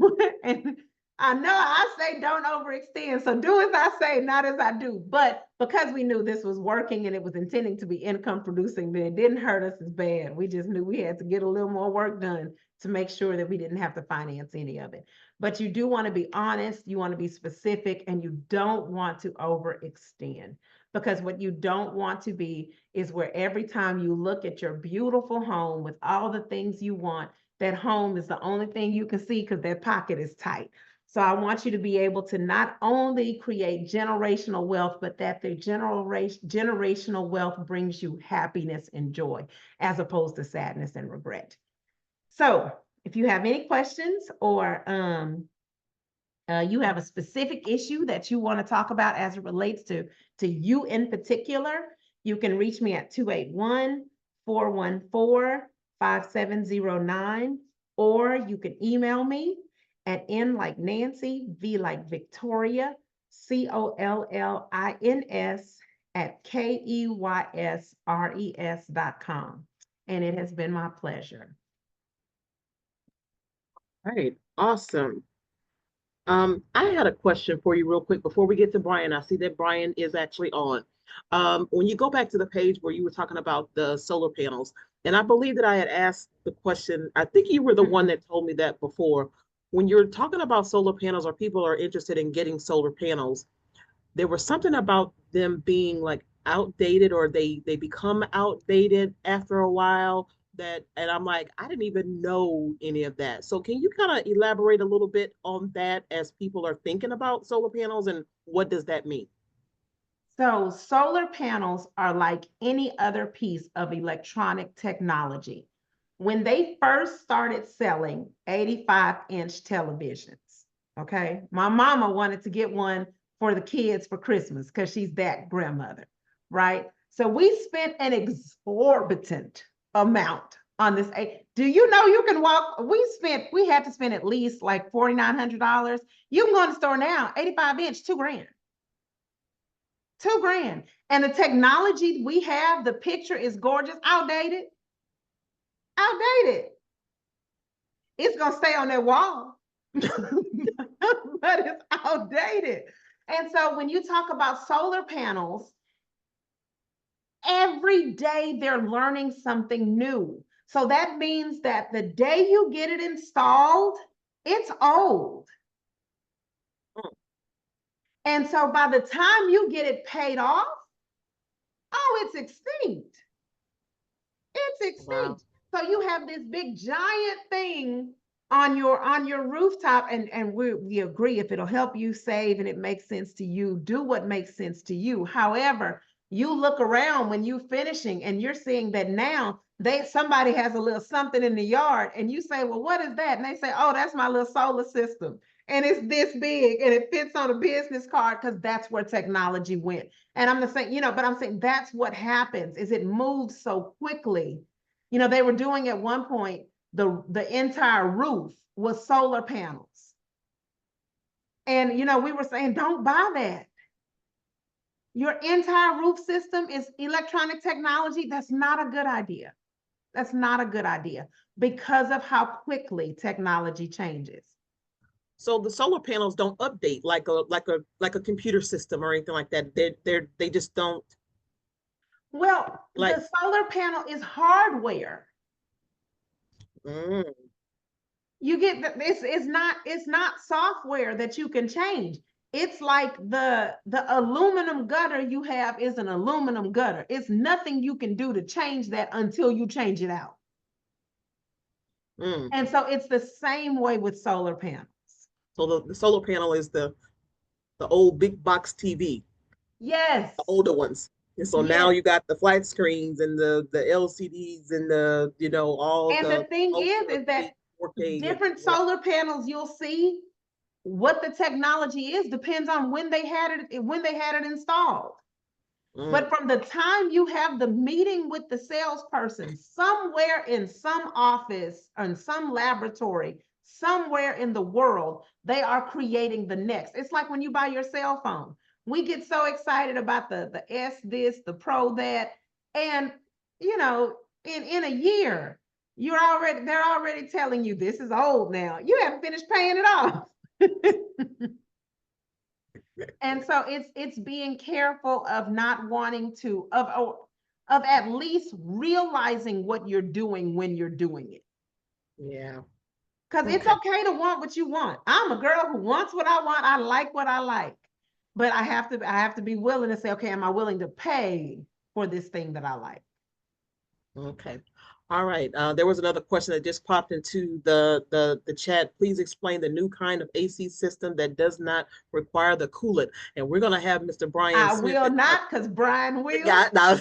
and I know I say don't overextend. So do as I say, not as I do. But because we knew this was working and it was intending to be income producing, then it didn't hurt us as bad. We just knew we had to get a little more work done to make sure that we didn't have to finance any of it. But you do want to be honest, you want to be specific, and you don't want to overextend. Because what you don't want to be is where every time you look at your beautiful home with all the things you want, that home is the only thing you can see because that pocket is tight. So I want you to be able to not only create generational wealth, but that the generational wealth brings you happiness and joy, as opposed to sadness and regret. So if you have any questions or you have a specific issue that you want to talk about as it relates to you in particular, you can reach me at 281-414-5709, or you can email me at N like Nancy, V like Victoria, COLLINS at KEYSRES.com. And it has been my pleasure. All right, awesome. I had a question for you real quick before we get to Brian. I see that Brian is actually on. When you go back to the page where you were talking about the solar panels, and I believe that I had asked the question, I think you were the one that told me that before. When you're talking about solar panels or people are interested in getting solar panels, there was something about them being like outdated, or they become outdated after a while, that, and I'm like, I didn't even know any of that. So can you kind of elaborate a little bit on that as people are thinking about solar panels, and what does that mean? So solar panels are like any other piece of electronic technology. When they first started selling 85-inch televisions, okay, my mama wanted to get one for the kids for Christmas because she's that grandmother, right? So we spent an exorbitant amount on this. Do you know you can walk? We had to spend at least like $4,900. You can go in the store now, 85-inch, $2,000. $2,000. And the technology we have, the picture is gorgeous. Outdated. Outdated. It's going to stay on that wall, but it's outdated. And so when you talk about solar panels, every day they're learning something new. So that means that the day you get it installed, it's old. And so by the time you get it paid off, oh, it's extinct. It's extinct. Wow. So you have this big giant thing on your rooftop, and we agree, if it'll help you save and it makes sense to you, do what makes sense to you. However, you look around when you're finishing and you're seeing that now somebody has a little something in the yard, and you say, well, what is that? And they say, oh, that's my little solar system. And it's this big and it fits on a business card, because that's where technology went. And I'm not saying, but I'm saying that's what happens, is it moves so quickly. They were doing at one point, the entire roof was solar panels. And, we were saying, don't buy that. Your entire roof system is electronic technology. That's not a good idea. That's not a good idea, because of how quickly technology changes. So the solar panels don't update like a computer system or anything like that. They just don't. Well, the solar panel is hardware. You get this. It's not software that you can change. It's like the aluminum gutter you have is an aluminum gutter. It's nothing you can do to change that until you change it out. And so it's the same way with solar panels. So the solar panel is the old big box TV. Yes. The older ones. And so now you got the flat screens and the LCDs and all. And the thing is that different solar panels you'll see, what the technology is depends on when they had it installed. But from the time you have the meeting with the salesperson, somewhere in some office or in some laboratory, somewhere in the world, they are creating the next. It's like when you buy your cell phone. We get so excited about the S this, the Pro that, and in a year. They're already telling you this is old now. You haven't finished paying it off. And so it's being careful of not wanting to, of at least realizing what you're doing when you're doing it. Yeah. Because it's okay to want what you want. I'm a girl who wants what I want. I like what I like. But I have to be willing to say, okay, am I willing to pay for this thing that I like? Okay. All right. There was another question that just popped into the chat. Please explain the new kind of AC system that does not require the coolant. And we're going to have Mr. Brian I Smith. will not, because Brian will. Yeah, no.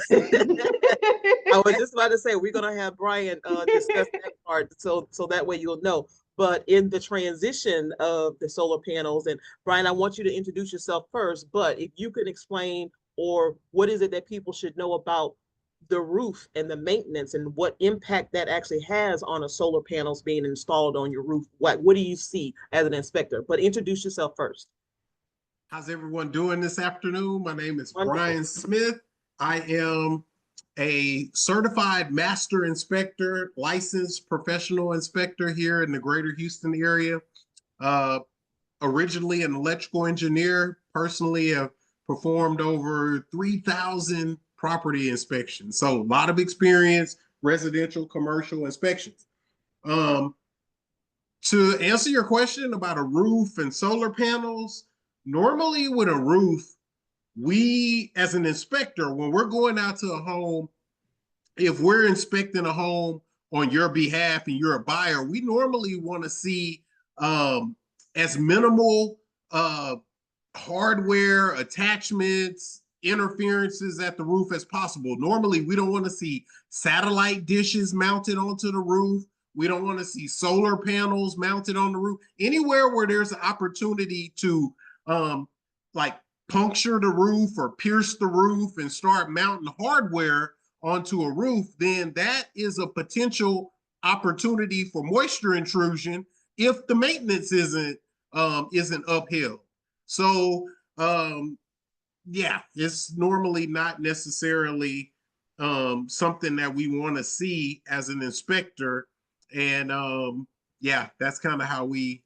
I was just about to say we're going to have Brian discuss that part, so that way you'll know. But in the transition of the solar panels, and Brian, I want you to introduce yourself first. But if you could explain, or what is it that people should know about the roof and the maintenance and what impact that actually has on a solar panels being installed on your roof. What do you see as an inspector? But introduce yourself first. How's everyone doing this afternoon? My name is Wonderful. Brian Smith. I am a certified master inspector, licensed professional inspector here in the greater Houston area. Originally an electrical engineer, personally have performed over 3,000 property inspections. So a lot of experience, residential, commercial inspections. To answer your question about a roof and solar panels, normally with a roof, we as an inspector, when we're going out to a home, if we're inspecting a home on your behalf and you're a buyer, we normally want to see as minimal hardware, attachments, interferences at the roof as possible. Normally, we don't want to see satellite dishes mounted onto the roof. We don't want to see solar panels mounted on the roof. Anywhere where there's an opportunity to like puncture the roof or pierce the roof and start mounting hardware onto a roof, then that is a potential opportunity for moisture intrusion if the maintenance isn't upheld. So yeah, it's normally not necessarily something that we want to see as an inspector. And yeah, that's kind of how we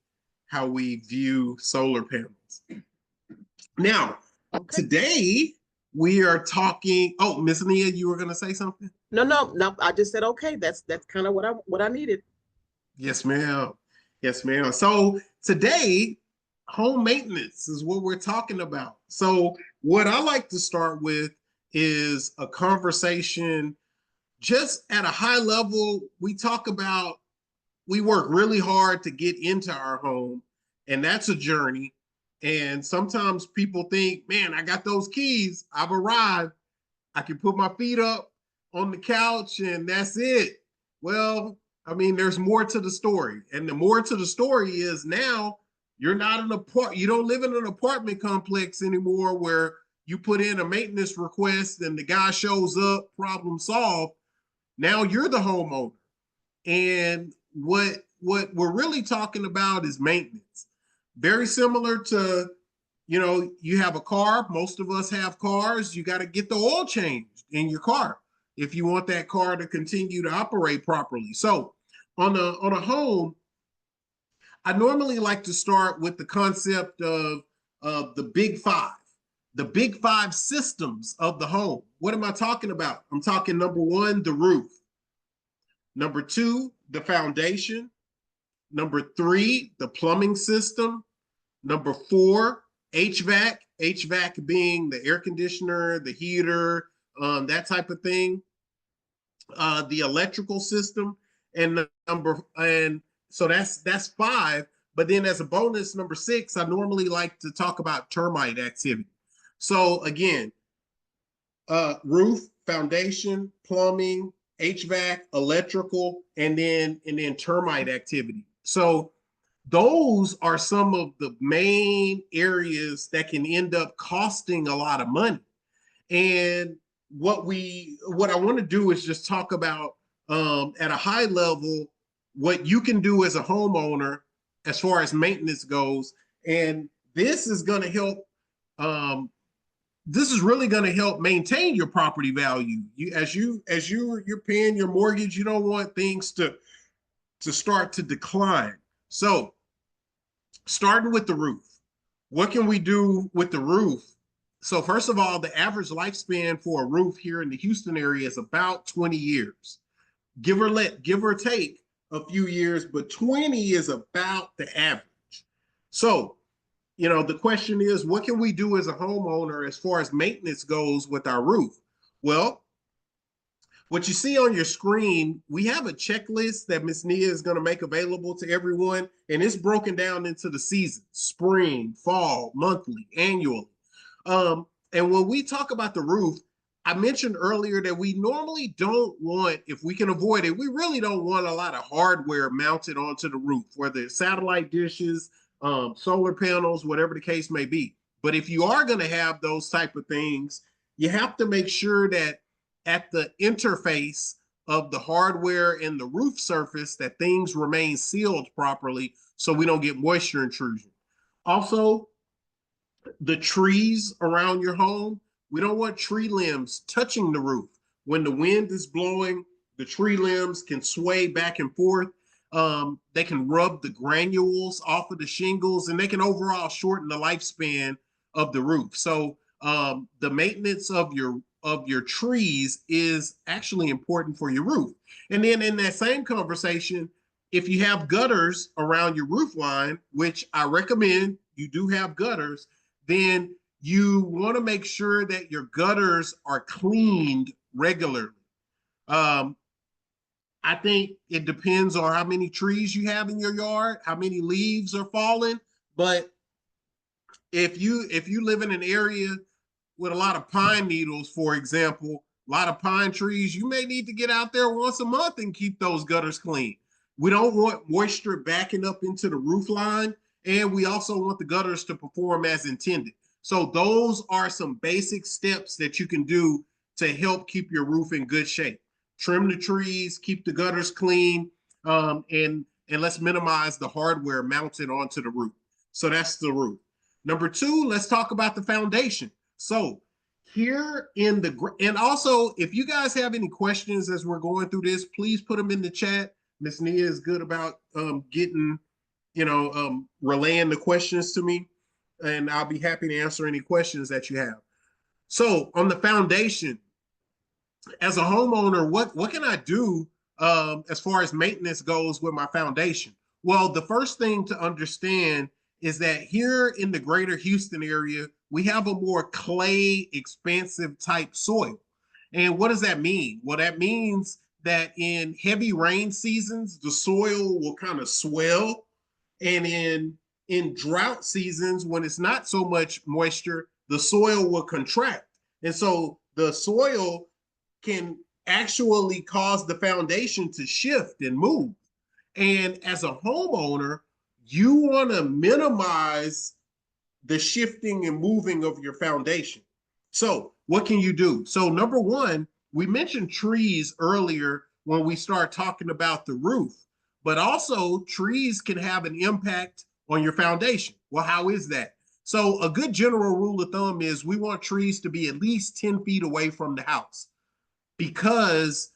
view solar panels. Now, today we are talking. Oh, Miss Nia, you were going to say something? No. I just said okay. That's kind of what I needed. Yes, ma'am. Yes, ma'am. So today, home maintenance is what we're talking about. So what I like to start with is a conversation just at a high level. We talk about, we work really hard to get into our home, and that's a journey. And sometimes people think, man, I got those keys, I've arrived, I can put my feet up on the couch and that's it. Well, I mean, there's more to the story. And the more to the story is now you're not you don't live in an apartment complex anymore where you put in a maintenance request and the guy shows up, problem solved. Now you're the homeowner. And what we're really talking about is maintenance. Very similar to, you have a car. Most of us have cars. You got to get the oil changed in your car if you want that car to continue to operate properly. So on a home, I normally like to start with the concept of the big five systems of the home. What am I talking about? I'm talking number one, the roof. Number two, the foundation. Number three, the plumbing system. Number four, HVAC. HVAC being the air conditioner, the heater, that type of thing. The electrical system, and so that's five. But then as a bonus, number six, I normally like to talk about termite activity. So again, roof, foundation, plumbing, HVAC, electrical, and then termite activity. So those are some of the main areas that can end up costing a lot of money. And what I want to do is just talk about at a high level what you can do as a homeowner as far as maintenance goes. And this is going to help this is really going to help maintain your property value. You're paying your mortgage, you don't want things to start to decline. So starting with the roof, what can we do with the roof? So first of all, the average lifespan for a roof here in the Houston area is about 20 years. Give or take a few years, but 20 is about the average. So, the question is, what can we do as a homeowner as far as maintenance goes with our roof? Well, what you see on your screen, we have a checklist that Ms. Nia is going to make available to everyone, and it's broken down into the seasons: spring, fall, monthly, annually. And when we talk about the roof, I mentioned earlier that we normally don't want, if we can avoid it, we really don't want a lot of hardware mounted onto the roof, whether it's satellite dishes, solar panels, whatever the case may be. But if you are going to have those type of things, you have to make sure that at the interface of the hardware and the roof surface that things remain sealed properly so we don't get moisture intrusion. Also, the trees around your home, we don't want tree limbs touching the roof. When the wind is blowing, the tree limbs can sway back and forth. They can rub the granules off of the shingles, and they can overall shorten the lifespan of the roof. So the maintenance of your trees is actually important for your roof. And then in that same conversation, if you have gutters around your roof line, which I recommend you do have gutters, then you want to make sure that your gutters are cleaned regularly. I think it depends on how many trees you have in your yard, how many leaves are falling. But if you live in an area with a lot of pine needles, for example, a lot of pine trees, you may need to get out there once a month and keep those gutters clean. We don't want moisture backing up into the roof line, and we also want the gutters to perform as intended. So those are some basic steps that you can do to help keep your roof in good shape. Trim the trees, keep the gutters clean, and let's minimize the hardware mounted onto the roof. So that's the roof. Number two, let's talk about the foundation. So here and also, if you guys have any questions as we're going through this, please put them in the chat. Ms. Nia is good about relaying the questions to me, and I'll be happy to answer any questions that you have. So on the foundation, as a homeowner, what can I do as far as maintenance goes with my foundation? Well, the first thing to understand is that here in the greater Houston area, we have a more clay, expansive type soil. And what does that mean? Well, that means that in heavy rain seasons, the soil will kind of swell. And in drought seasons, when it's not so much moisture, the soil will contract. And so the soil can actually cause the foundation to shift and move. And as a homeowner, you want to minimize the shifting and moving of your foundation. So what can you do? So number one, we mentioned trees earlier when we start talking about the roof, but also trees can have an impact on your foundation. Well, how is that? So a good general rule of thumb is we want trees to be at least 10 feet away from the house, because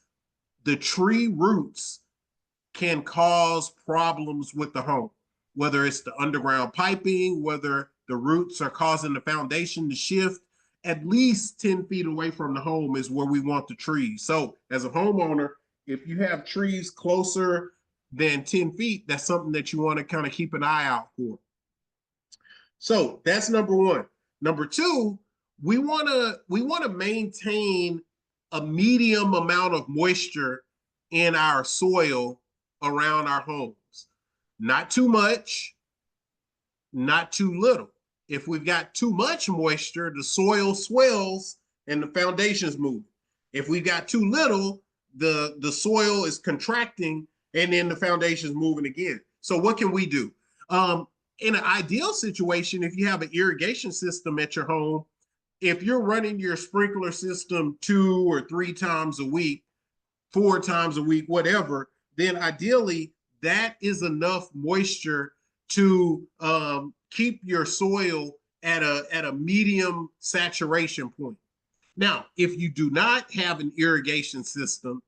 the tree roots can cause problems with the home, whether it's the underground piping, whether the roots are causing the foundation to shift. At least 10 feet away from the home is where we want the trees. So as a homeowner, if you have trees closer than 10 feet, that's something that you want to kind of keep an eye out for. So that's number one. Number two, we want to maintain a medium amount of moisture in our soil around our homes. Not too much, not too little. If we've got too much moisture, the soil swells and the foundation's moving. If we've got too little, the soil is contracting and then the foundation's moving again. So what can we do? In an ideal situation, if you have an irrigation system at your home, if you're running your sprinkler system 2 or 3 times a week, 4 times a week, whatever, then ideally that is enough moisture to keep your soil at a medium saturation point. Now, if you do not have an irrigation system,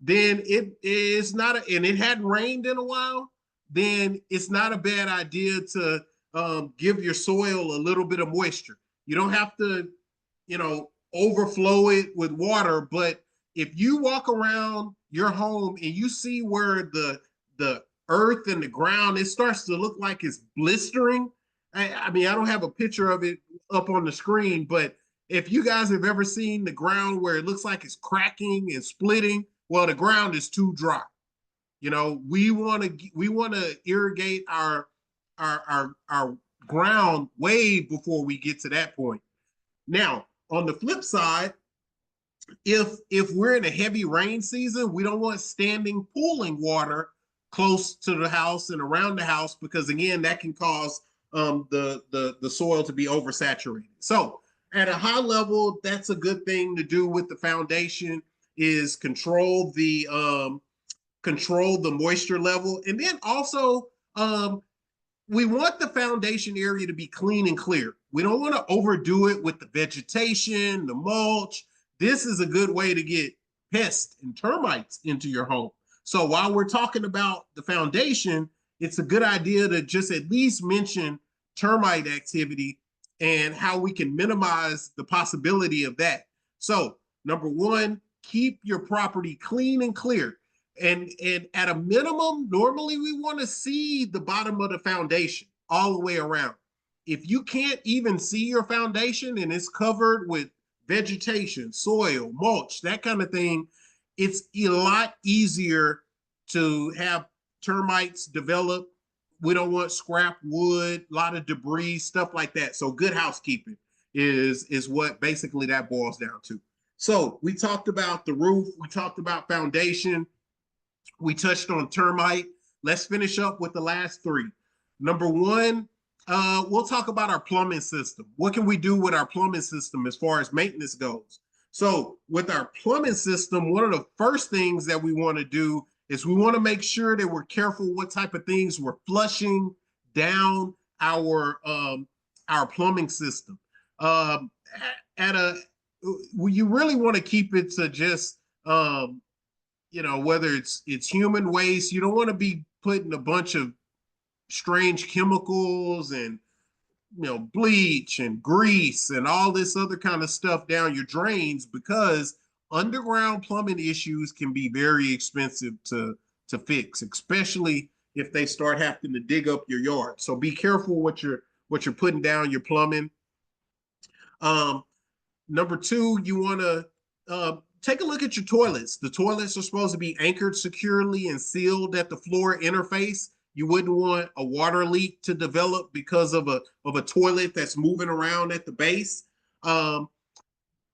then it is not, and it hadn't rained in a while, then it's not a bad idea to give your soil a little bit of moisture. You don't have to, overflow it with water, but if you walk around your home and you see where the earth and the ground, it starts to look like it's blistering. I mean, I don't have a picture of it up on the screen, but if you guys have ever seen the ground where it looks like it's cracking and splitting, well, the ground is too dry. We want to irrigate our ground way before we get to that point. Now, on the flip side, if we're in a heavy rain season, we don't want standing pooling water close to the house and around the house, because again, that can cause the soil to be oversaturated. So at a high level, that's a good thing to do with the foundation, is control the moisture level. And then also, we want the foundation area to be clean and clear. We don't want to overdo it with the vegetation, the mulch. This is a good way to get pests and termites into your home. So while we're talking about the foundation, it's a good idea to just at least mention termite activity and how we can minimize the possibility of that. So number one, keep your property clean and clear. And at a minimum, normally we want to see the bottom of the foundation all the way around. If you can't even see your foundation and it's covered with vegetation, soil, mulch, that kind of thing, it's a lot easier to have termites develop. We don't want scrap wood, a lot of debris, stuff like that. So good housekeeping is what basically that boils down to. So we talked about the roof, we talked about foundation, we touched on termite. Let's finish up with the last three. Number one, we'll talk about our plumbing system. What can we do with our plumbing system as far as maintenance goes? So with our plumbing system, one of the first things that we want to do is we want to make sure that we're careful what type of things we're flushing down our plumbing system. You really want to keep it to just whether it's human waste. You don't want to be putting a bunch of strange chemicals and bleach and grease and all this other kind of stuff down your drains, because underground plumbing issues can be very expensive to fix, especially if they start having to dig up your yard. So be careful what you're putting down your plumbing. Number two, you want to take a look at your toilets. The toilets are supposed to be anchored securely and sealed at the floor interface. You wouldn't want a water leak to develop because of a toilet that's moving around at the base.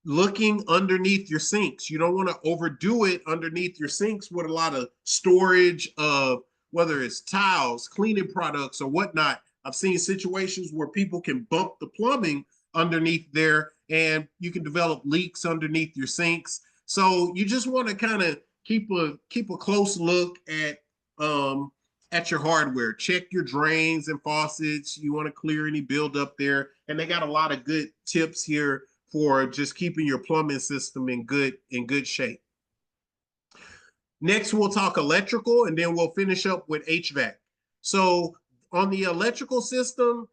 Looking underneath your sinks. You don't want to overdo it underneath your sinks with a lot of storage of whether it's towels, cleaning products, or whatnot. I've seen situations where people can bump the plumbing underneath there and you can develop leaks underneath your sinks. So you just want to kind of keep a close look at your hardware. Check your drains and faucets. You want to clear any buildup there. And they got a lot of good tips here for just keeping your plumbing system in good shape. Next, we'll talk electrical, and then we'll finish up with HVAC. So on the electrical system,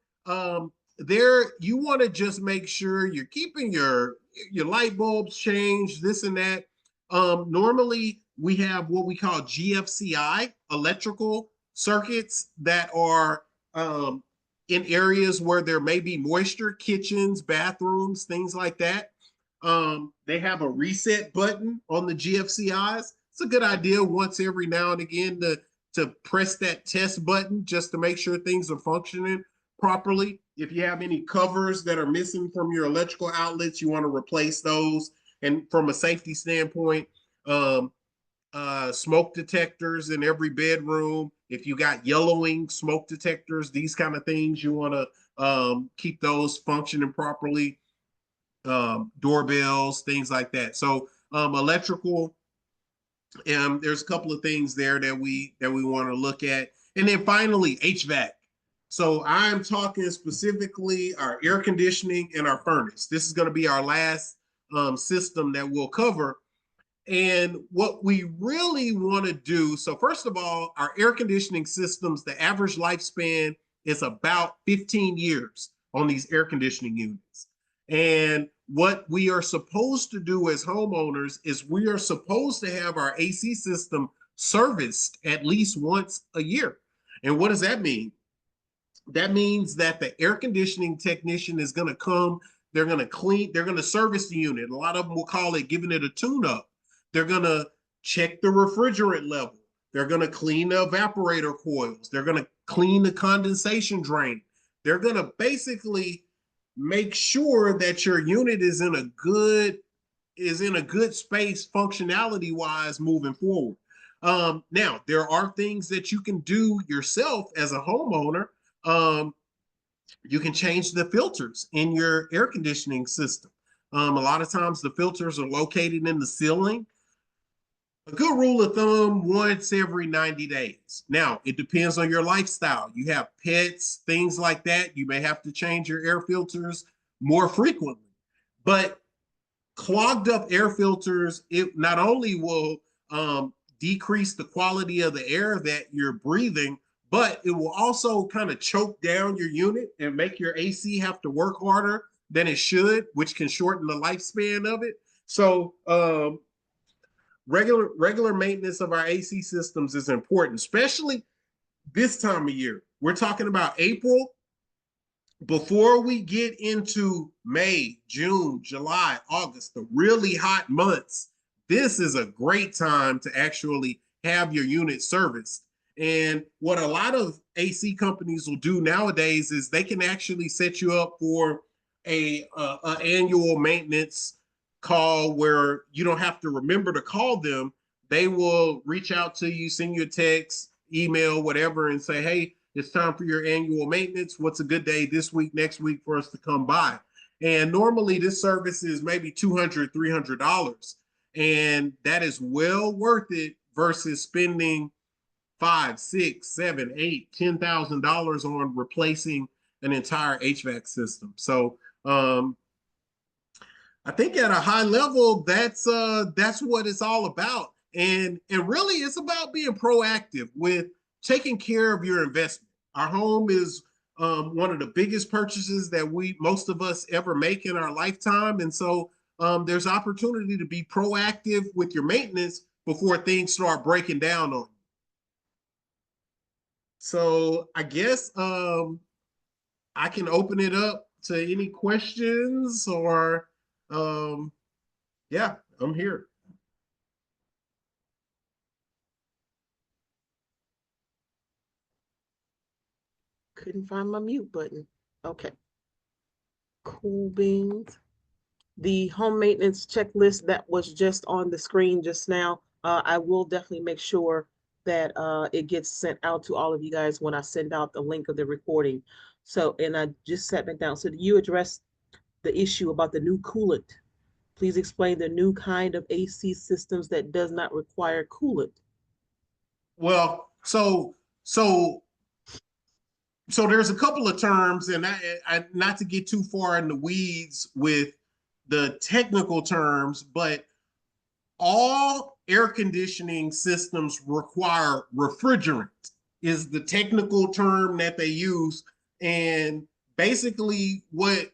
there you want to just make sure you're keeping your light bulbs changed, this and that. Normally, we have what we call GFCI electrical circuits that are in areas where there may be moisture, kitchens, bathrooms, things like that. They have a reset button on the GFCIs. It's a good idea once every now and again to press that test button just to make sure things are functioning properly. If you have any covers that are missing from your electrical outlets, you want to replace those. And from a safety standpoint, smoke detectors in every bedroom. If you got yellowing smoke detectors, these kind of things, you want to keep those functioning properly. Doorbells, things like that. So electrical, there's a couple of things there that we want to look at. And then finally, HVAC. So I'm talking specifically our air conditioning and our furnace. This is going to be our last system that we'll cover. And what we really want to do, so first of all, our air conditioning systems, the average lifespan is about 15 years on these air conditioning units. And what we are supposed to do as homeowners is we are supposed to have our AC system serviced at least once a year. And what does that mean? That means that the air conditioning technician is going to come, they're going to clean, they're going to service the unit. A lot of them will call it giving it a tune up. They're going to check the refrigerant level. They're going to clean the evaporator coils. They're going to clean the condensation drain. They're going to basically make sure that your unit is in a good space functionality wise moving forward. Now, there are things that you can do yourself as a homeowner. You can change the filters in your air conditioning system. A lot of times the filters are located in the ceiling. A good rule of thumb, once every 90 days. Now, it depends on your lifestyle. You have pets, things like that. You may have to change your air filters more frequently. But clogged up air filters, it not only will decrease the quality of the air that you're breathing, but it will also kind of choke down your unit and make your AC have to work harder than it should, which can shorten the lifespan of it. So regular maintenance of our AC systems is important, especially this time of year. We're talking about April. Before we get into May, June, July, August, the really hot months, this is a great time to actually have your unit serviced. And what a lot of AC companies will do nowadays is they can actually set you up for a annual maintenance call where you don't have to remember to call them. They will reach out to you, send you a text, email, whatever, and say, hey, it's time for your annual maintenance. What's a good day this week, next week for us to come by? And normally this service is maybe $200, $300. And that is well worth it versus spending $5, $6, $7, $8, $10,000 on replacing an entire HVAC system. So I think at a high level, that's what it's all about. And really it's about being proactive with taking care of your investment. Our home is one of the biggest purchases that most of us ever make in our lifetime. And so there's opportunity to be proactive with your maintenance before things start breaking down on you. So I guess I can open it up to any questions or yeah, I'm here. Couldn't find my mute button. Okay. Cool beans. The home maintenance checklist that was just on the screen just now, I will definitely make sure that it gets sent out to all of you guys when I send out the link of the recording. So, and I just sat back down. So you addressed the issue about the new coolant. Please explain the new kind of AC systems that does not require coolant. Well, so there's a couple of terms, and I not to get too far in the weeds with the technical terms, but all air conditioning systems require refrigerant is the technical term that they use. And basically what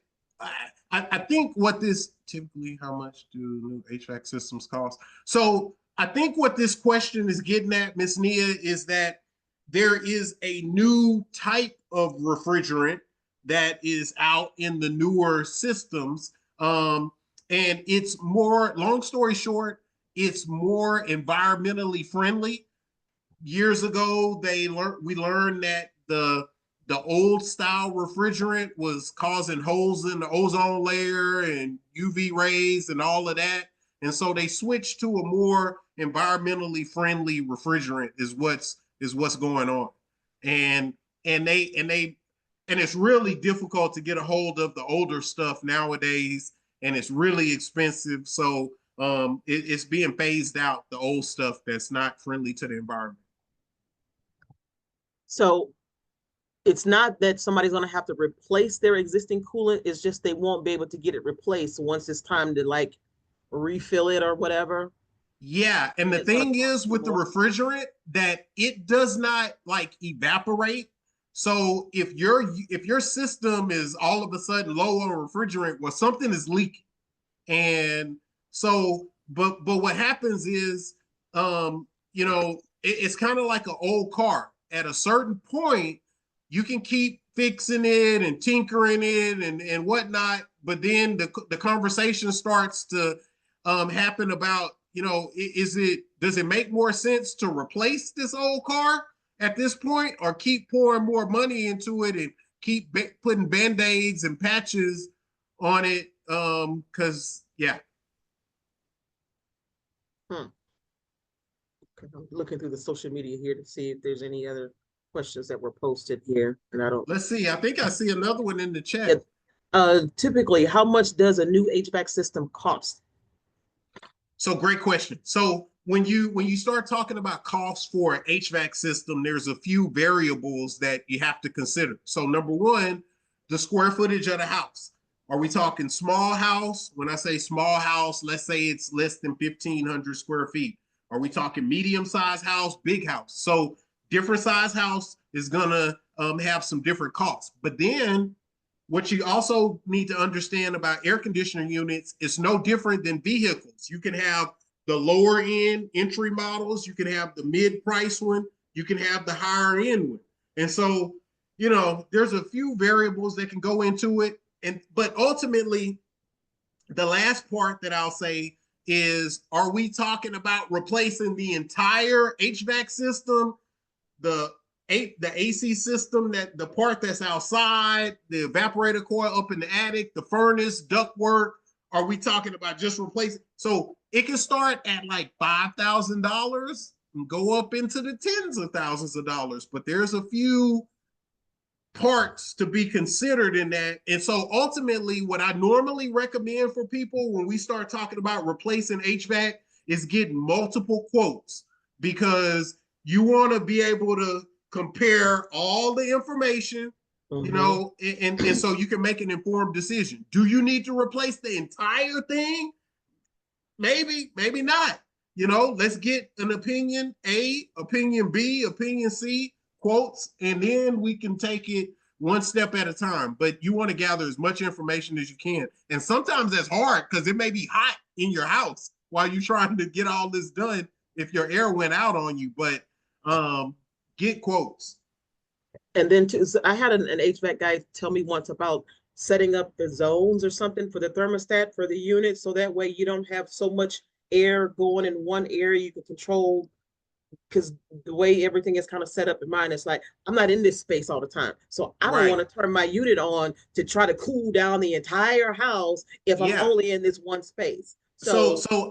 I think what this typically, how much do new HVAC systems cost? So I think what this question is getting at, Ms. Nia, is that there is a new type of refrigerant that is out in the newer systems. And it's more, long story short, it's more environmentally friendly. Years ago, we learned that the old style refrigerant was causing holes in the ozone layer and UV rays and all of that. And so they switched to a more environmentally friendly refrigerant is what's going on. And it's really difficult to get a hold of the older stuff nowadays, and it's really expensive. So it's being phased out, the old stuff that's not friendly to the environment. So it's not that somebody's gonna have to replace their existing coolant, it's just they won't be able to get it replaced once it's time to like refill it or whatever. Yeah, and the It's gonna thing cost is you with the more. refrigerant that it does not like evaporate. So if your system is all of a sudden low on refrigerant, well, something is leaking. And so, but what happens is, it's kind of like an old car. At a certain point, you can keep fixing it and tinkering it and whatnot, but then the conversation starts to happen about, does it make more sense to replace this old car at this point, or keep pouring more money into it and keep putting band-aids and patches on it? Because yeah. Hmm. Okay, I'm looking through the social media here to see if there's any other questions that were posted here, and I don't. Let's see. I think I see another one in the chat. It, typically, how much does a new HVAC system cost? So great question. So when you start talking about costs for an HVAC system, there's a few variables that you have to consider. So number one, the square footage of the house. Are we talking small house? When I say small house, let's say it's less than 1,500 square feet. Are we talking medium size house, big house? So different size house is gonna have some different costs. But then what you also need to understand about air conditioner units is no different than vehicles. You can have the lower end entry models, you can have the mid price one, you can have the higher end one. And so, there's a few variables that can go into it. But ultimately, the last part that I'll say is, are we talking about replacing the entire HVAC system, the the AC system, that the part that's outside, the evaporator coil up in the attic, the furnace, ductwork? Are we talking about just replacing? So it can start at like $5,000 and go up into the tens of thousands of dollars. But there's a few parts to be considered in that. And so ultimately, what I normally recommend for people when we start talking about replacing HVAC is getting multiple quotes, because you want to be able to compare all the information, and so you can make an informed decision. Do you need to replace the entire thing? Maybe, maybe not. Let's get an opinion A, opinion B, opinion C, quotes, and then we can take it one step at a time. But you want to gather as much information as you can. And sometimes that's hard because it may be hot in your house while you're trying to get all this done if your air went out on you. But get quotes. And then too, so I had an HVAC guy tell me once about setting up the zones or something for the thermostat for the unit, so that way you don't have so much air going in one area. You can control, because the way everything is kind of set up in mine, it's like I'm not in this space all the time, so I don't Right. want to turn my unit on to try to cool down the entire house if I'm Yeah. only in this one space. So So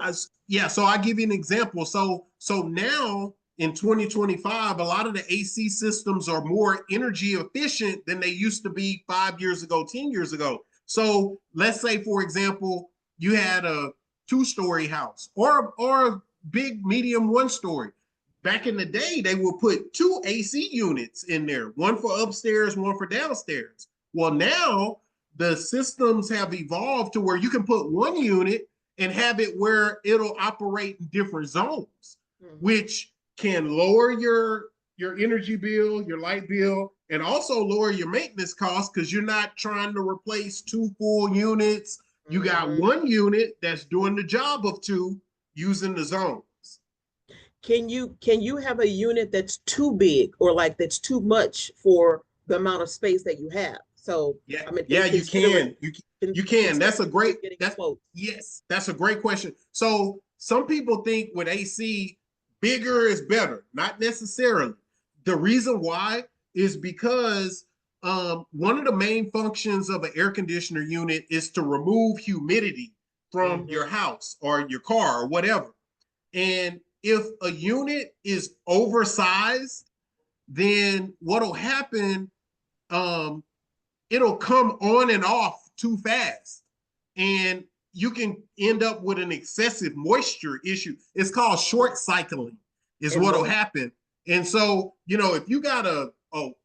so I give you an example. So now in 2025, a lot of the AC systems are more energy efficient than they used to be 5 years ago, 10 years ago. So let's say, for example, you had a 2-story house or a big medium 1-story. Back in the day, they would put 2 AC units in there, one for upstairs, one for downstairs. Well, now the systems have evolved to where you can put one unit and have it where it'll operate in different zones, which can lower your energy bill, your light bill, and also lower your maintenance costs, because you're not trying to replace 2 full units. You got one unit that's doing the job of 2 using the zones. can you have a unit that's too big, or like that's too much for the amount of space that you have? So Yeah, I mean, yeah, you considering can. You can. That's a great. That's Yes, that's a great question. So some people think with AC, bigger is better. Not necessarily. The reason why is because one of the main functions of an air conditioner unit is to remove humidity from your house or your car or whatever. And if a unit is oversized, then what'll happen? Um, it'll come on and off too fast, and you can end up with an excessive moisture issue. It's called short cycling is what'll happen. And so, if you got a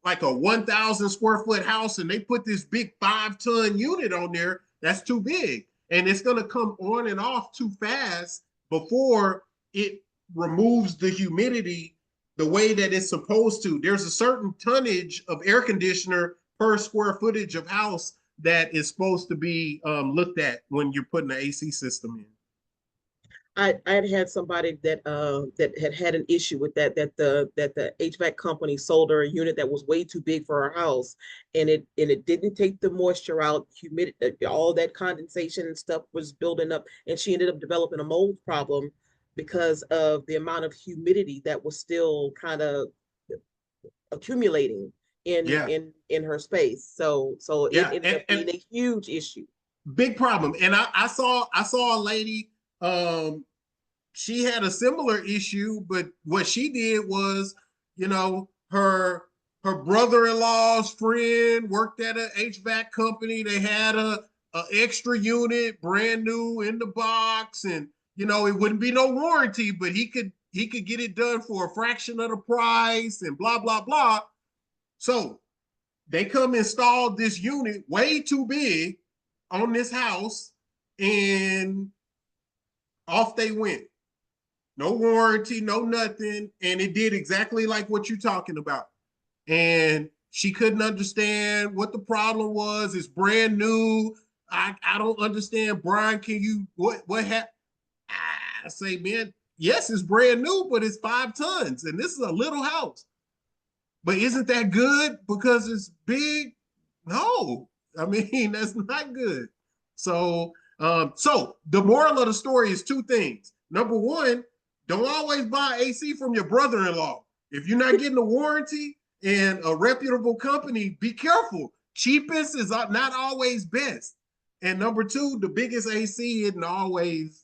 like a 1,000 square foot house and they put this big 5-ton unit on there, that's too big. And it's going to come on and off too fast before it removes the humidity the way that it's supposed to. There's a certain tonnage of air conditioner per square footage of house that is supposed to be looked at when you're putting the AC system in. I had somebody that had an issue with that the HVAC company sold her a unit that was way too big for her house, and it didn't take the moisture out, humidity, all that condensation and stuff was building up, and she ended up developing a mold problem because of the amount of humidity that was still kind of accumulating Yeah. in her space. So Yeah, it ended up being a huge issue. big problem. And I saw a lady, she had a similar issue, but what she did was, you know, her brother-in-law's friend worked at an HVAC company. They had a extra unit, brand new in the box, and you know, it wouldn't be no warranty, but he could get it done for a fraction of the price and blah blah blah. So they come install this unit way too big on this house, and off they went. No warranty, no nothing. And it did exactly like what you're talking about. And she couldn't understand what the problem was. It's brand new. I don't understand. Brian, can you, what happened? I say, man, yes, it's brand new, but it's 5 tons. And this is a little house. But isn't that good because it's big? No, I mean, that's not good. So, so the moral of the story is 2 things. Number one, don't always buy AC from your brother-in-law. If you're not getting a warranty and a reputable company, be careful. Cheapest is not always best. And number 2, the biggest AC isn't always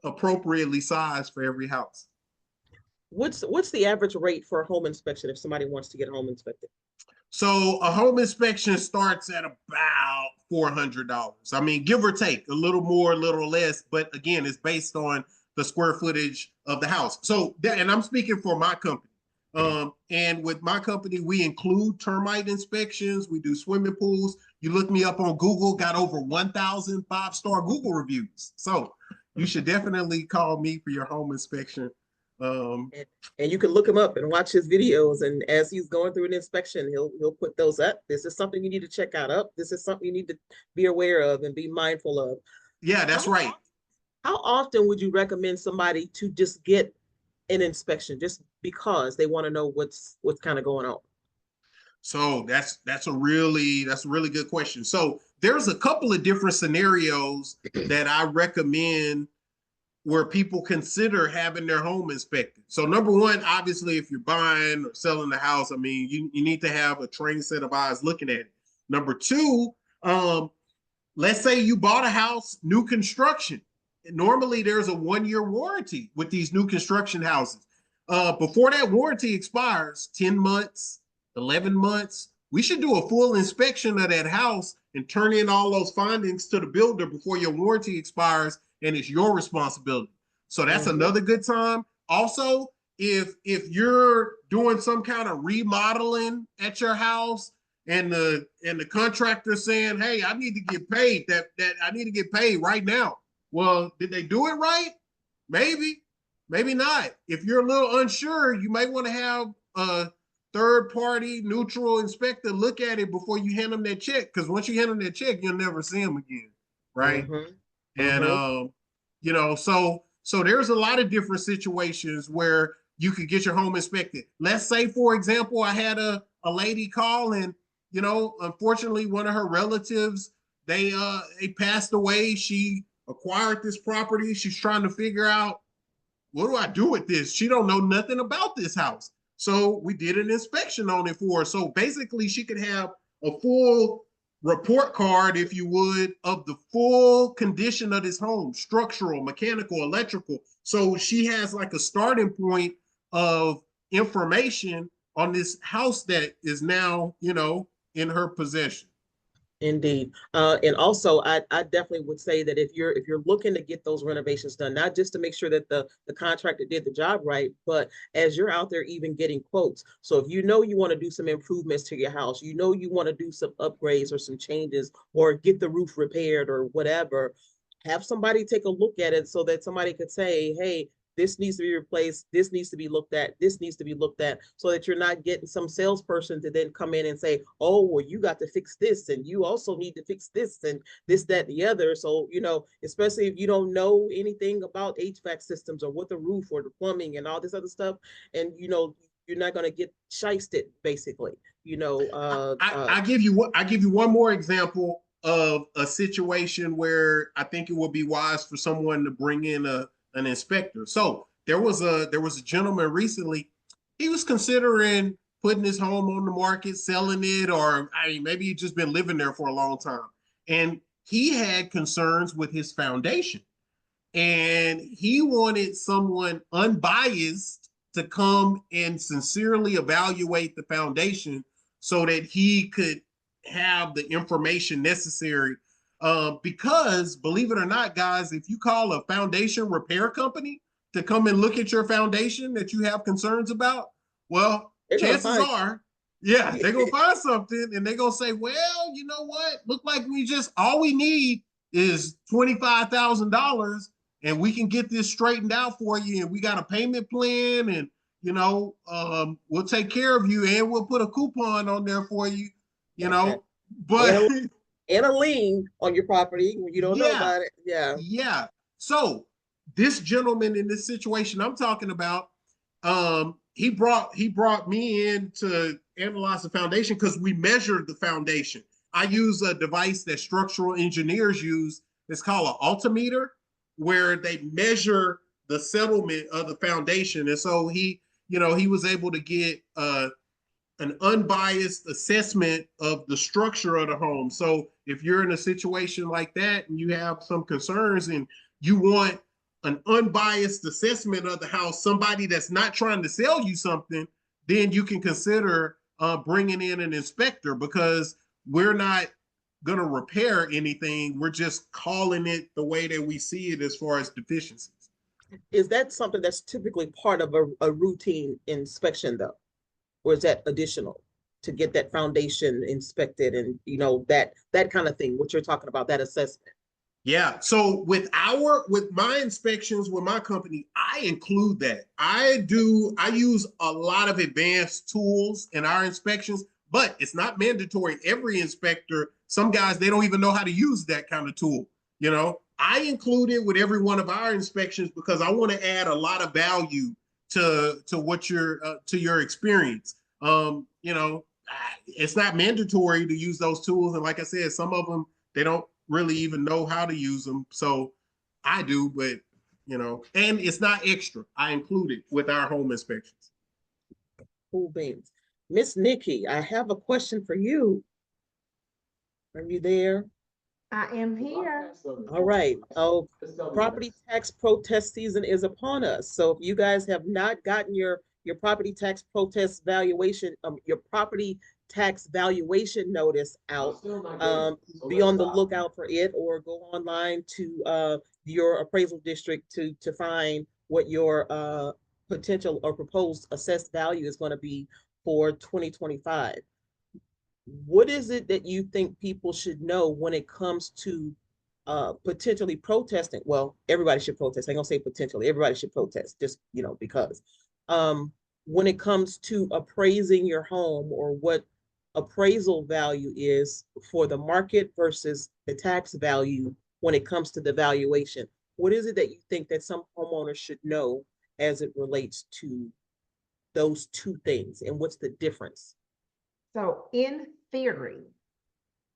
appropriately sized for every house. What's the average rate for a home inspection if somebody wants to get a home inspected? So a home inspection starts at about $400. I mean, give or take, a little more, a little less, but again, it's based on the square footage of the house. So, and I'm speaking for my company. And with my company, we include termite inspections. We do swimming pools. You look me up on Google, got over 1,000 5-star Google reviews. So you should definitely call me for your home inspection. And you can look him up and watch his videos. And as he's going through an inspection, he'll put those up. This is something you need to check out. Up. This is something you need to be aware of and be mindful of. Yeah, that's right. How often would you recommend somebody to just get an inspection just because they want to know what's kind of going on? So that's a really good question. So there's a couple of different scenarios that I recommend where people consider having their home inspected. So number one, obviously, if you're buying or selling the house, I mean, you need to have a trained set of eyes looking at it. Number two, let's say you bought a house, new construction. Normally there's a 1-year warranty with these new construction houses. Before that warranty expires, 10 months, 11 months, we should do a full inspection of that house and turn in all those findings to the builder before your warranty expires, and it's your responsibility. So that's another good time. Also, if you're doing some kind of remodeling at your house and the contractor saying, hey, I need to get paid, that I need to get paid right now. Well, did they do it right? Maybe, maybe not. If you're a little unsure, you might want to have a third-party neutral inspector look at it before you hand them that check. Because once you hand them that check, you'll never see them again, right? And you know, so there's a lot of different situations where you could get your home inspected. Let's say, for example, I had a lady call, and you know, unfortunately, one of her relatives, they passed away. She acquired this property. She's trying to figure out, what do I do with this? She don't know nothing about this house. So we did an inspection on it for her. So basically she could have a full report card, if you would, of the full condition of this home, structural, mechanical, electrical. So she has like a starting point of information on this house that is now, you know, in her possession. Indeed. And also I definitely would say that if you're looking to get those renovations done, not just to make sure that the contractor did the job right, but as you're out there even getting quotes. So if you know you want to do some improvements to your house, you know you want to do some upgrades or some changes or get the roof repaired or whatever, have somebody take a look at it so that somebody could say, hey, this needs to be replaced, this needs to be looked at, this needs to be looked at, so that you're not getting some salesperson to then come in and say, oh, well, you got to fix this, and you also need to fix this, and this, that, and the other. So, especially if you don't know anything about HVAC systems or what the roof or the plumbing and all this other stuff, and you're not going to get shysted, basically. I give you one more example of a situation where I think it would be wise for someone to bring in an inspector. So there was a gentleman recently. He was considering putting his home on the market, selling it, or I mean, maybe he'd just been living there for a long time. And he had concerns with his foundation. And he wanted someone unbiased to come and sincerely evaluate the foundation so that he could have the information necessary. Because believe it or not, guys, if you call a foundation repair company to come and look at your foundation that you have concerns about, well, chances are, yeah, they're gonna find something and they're gonna say, well, you know what? Look like all we need is $25,000 and we can get this straightened out for you. And we got a payment plan and we'll take care of you and we'll put a coupon on there for you, Okay. but and a lien on your property when you don't know yeah, about it. Yeah. yeah. So this gentleman in this situation I'm talking about, he brought me in to analyze the foundation because we measured the foundation. I use a device that structural engineers use. It's called an altimeter, where they measure the settlement of the foundation. And so he was able to get an unbiased assessment of the structure of the home. So if you're in a situation like that and you have some concerns and you want an unbiased assessment of the house, somebody that's not trying to sell you something, then you can consider bringing in an inspector, because we're not going to repair anything. We're just calling it the way that we see it as far as deficiencies. Is that something that's typically part of a routine inspection, though? Or is that additional to get that foundation inspected and that kind of thing, what you're talking about, that assessment? Yeah. So with my inspections with my company, I include that. I use a lot of advanced tools in our inspections, but it's not mandatory. Every inspector, some guys, they don't even know how to use that kind of tool. I include it with every one of our inspections because I want to add a lot of value to what to your experience. It's not mandatory to use those tools, and like I said, some of them they don't really even know how to use them. So I do, but and it's not extra. I include it with our home inspections. Cool beans. Miss Nikki, I have a question for you. Are you there? I am here. All right. Oh, property tax protest season is upon us. So if you guys have not gotten your property tax protest valuation, your property tax valuation notice out, be on the lookout for it, or go online to your appraisal district to find what your potential or proposed assessed value is going to be for 2025. What is it that you think people should know when it comes to potentially protesting? Well, everybody should protest. I ain't gonna say potentially, everybody should protest, just because when it comes to appraising your home, or what appraisal value is for the market versus the tax value when it comes to the valuation, what is it that you think that some homeowners should know as it relates to those two things, and what's the difference? So in theory,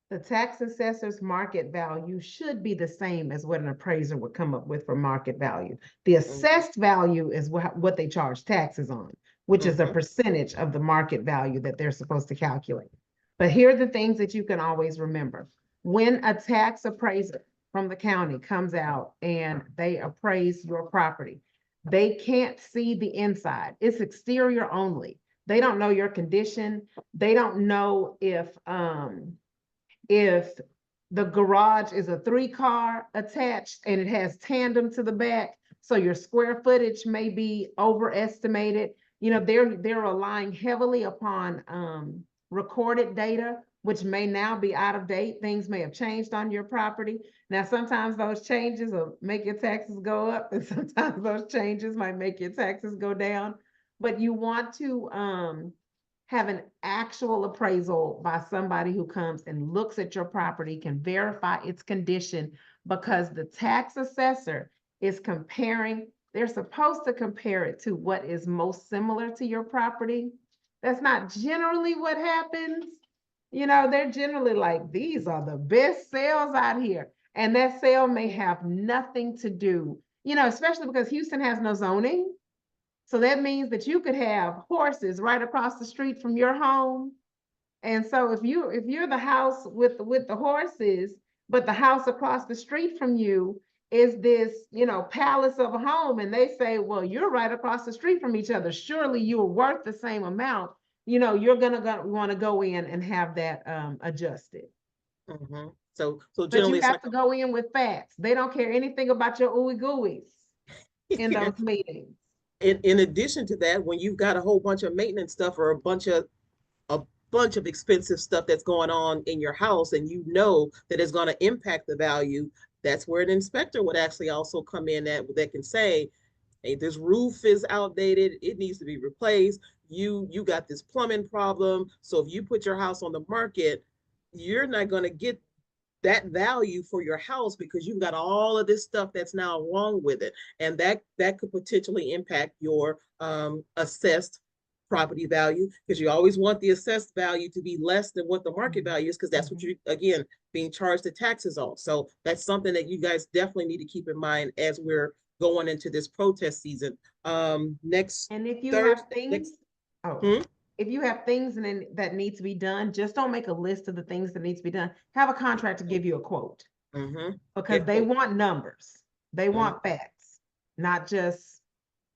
the tax assessor's market value should be the same as what an appraiser would come up with for market value. The assessed value is what they charge taxes on, which is a percentage of the market value that they're supposed to calculate. But here are the things that you can always remember. When a tax appraiser from the county comes out and they appraise your property, they can't see the inside. It's exterior only. They don't know your condition. They don't know if If the garage is a 3-car attached and it has tandem to the back, so your square footage may be overestimated. You know, they're relying heavily upon recorded data, which may now be out of date. Things may have changed on your property. Now, sometimes those changes will make your taxes go up, and sometimes those changes might make your taxes go down. But you want to have an actual appraisal by somebody who comes and looks at your property, can verify its condition, because the tax assessor is comparing, they're supposed to compare it to what is most similar to your property. That's not generally what happens. You know, they're generally like, these are the best sales out here. And that sale may have nothing to do, you know, especially because Houston has no zoning. So that means that you could have horses right across the street from your home. And so if you're the house with the horses, but the house across the street from you is this, you know, palace of a home, and they say, well, you're right across the street from each other, surely you are worth the same amount, you know, you're gonna want to go in and have that adjusted. Mhm. So But generally you it's have like, to go in with facts. They don't care anything about your ooey gooeys in those meetings. in addition to that, when you've got a whole bunch of maintenance stuff or a bunch of expensive stuff that's going on in your house, and you know that it's going to impact the value, that's where an inspector would actually also come in that can say, hey, this roof is outdated, it needs to be replaced. You got this plumbing problem. So if you put your house on the market, you're not going to get that value for your house because you've got all of this stuff that's now wrong with it, and that could potentially impact your assessed property value, because you always want the assessed value to be less than what the market value is, because that's what you, again, being charged the taxes on. So that's something that you guys definitely need to keep in mind as we're going into this protest season. Next And if you Thursday, have things, oh, Hmm? if you have things that need to be done, just don't make a list of the things that need to be done. Have a contractor give you a quote, because Get they quote. want numbers. They Mhm. want facts, not just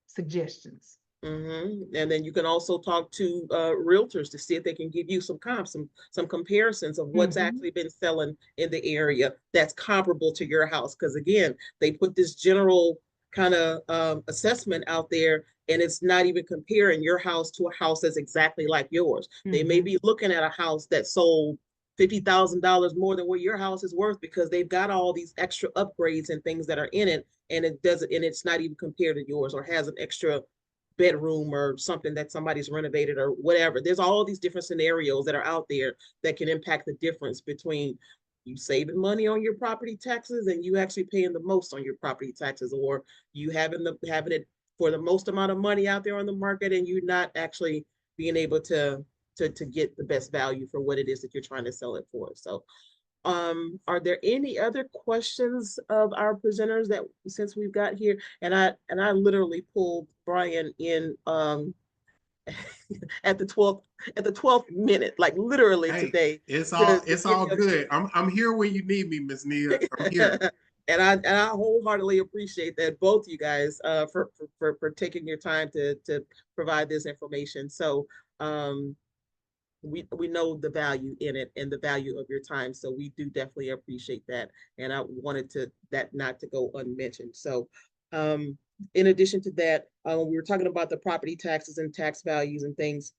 suggestions. And then you can also talk to realtors to see if they can give you some comps, some comparisons of what's actually been selling in the area that's comparable to your house. Because again, they put this general kind of assessment out there, and it's not even comparing your house to a house that's exactly like yours. They may be looking at a house that sold $50,000 more than what your house is worth, because they've got all these extra upgrades and things that are in it, and it doesn't, and it's not even compared to yours, or has an extra bedroom or something that somebody's renovated or whatever. There's all these different scenarios that are out there that can impact the difference between you saving money on your property taxes and you actually paying the most on your property taxes, or you having it for the most amount of money out there on the market and you not actually being able to get the best value for what it is that you're trying to sell it for. So are there any other questions of our presenters that, since we've got here? And I literally pulled Brian in at the 12th minute, like literally Hey, today, it's all to it's give all you good. I'm here when you need me, Miss Nia. I'm here. and I wholeheartedly appreciate that, both you guys, for taking your time to provide this information. So we know the value in it and the value of your time, so we do definitely appreciate that, and I wanted to that not to go unmentioned. So in addition to that, we were talking about the property taxes and tax values and things.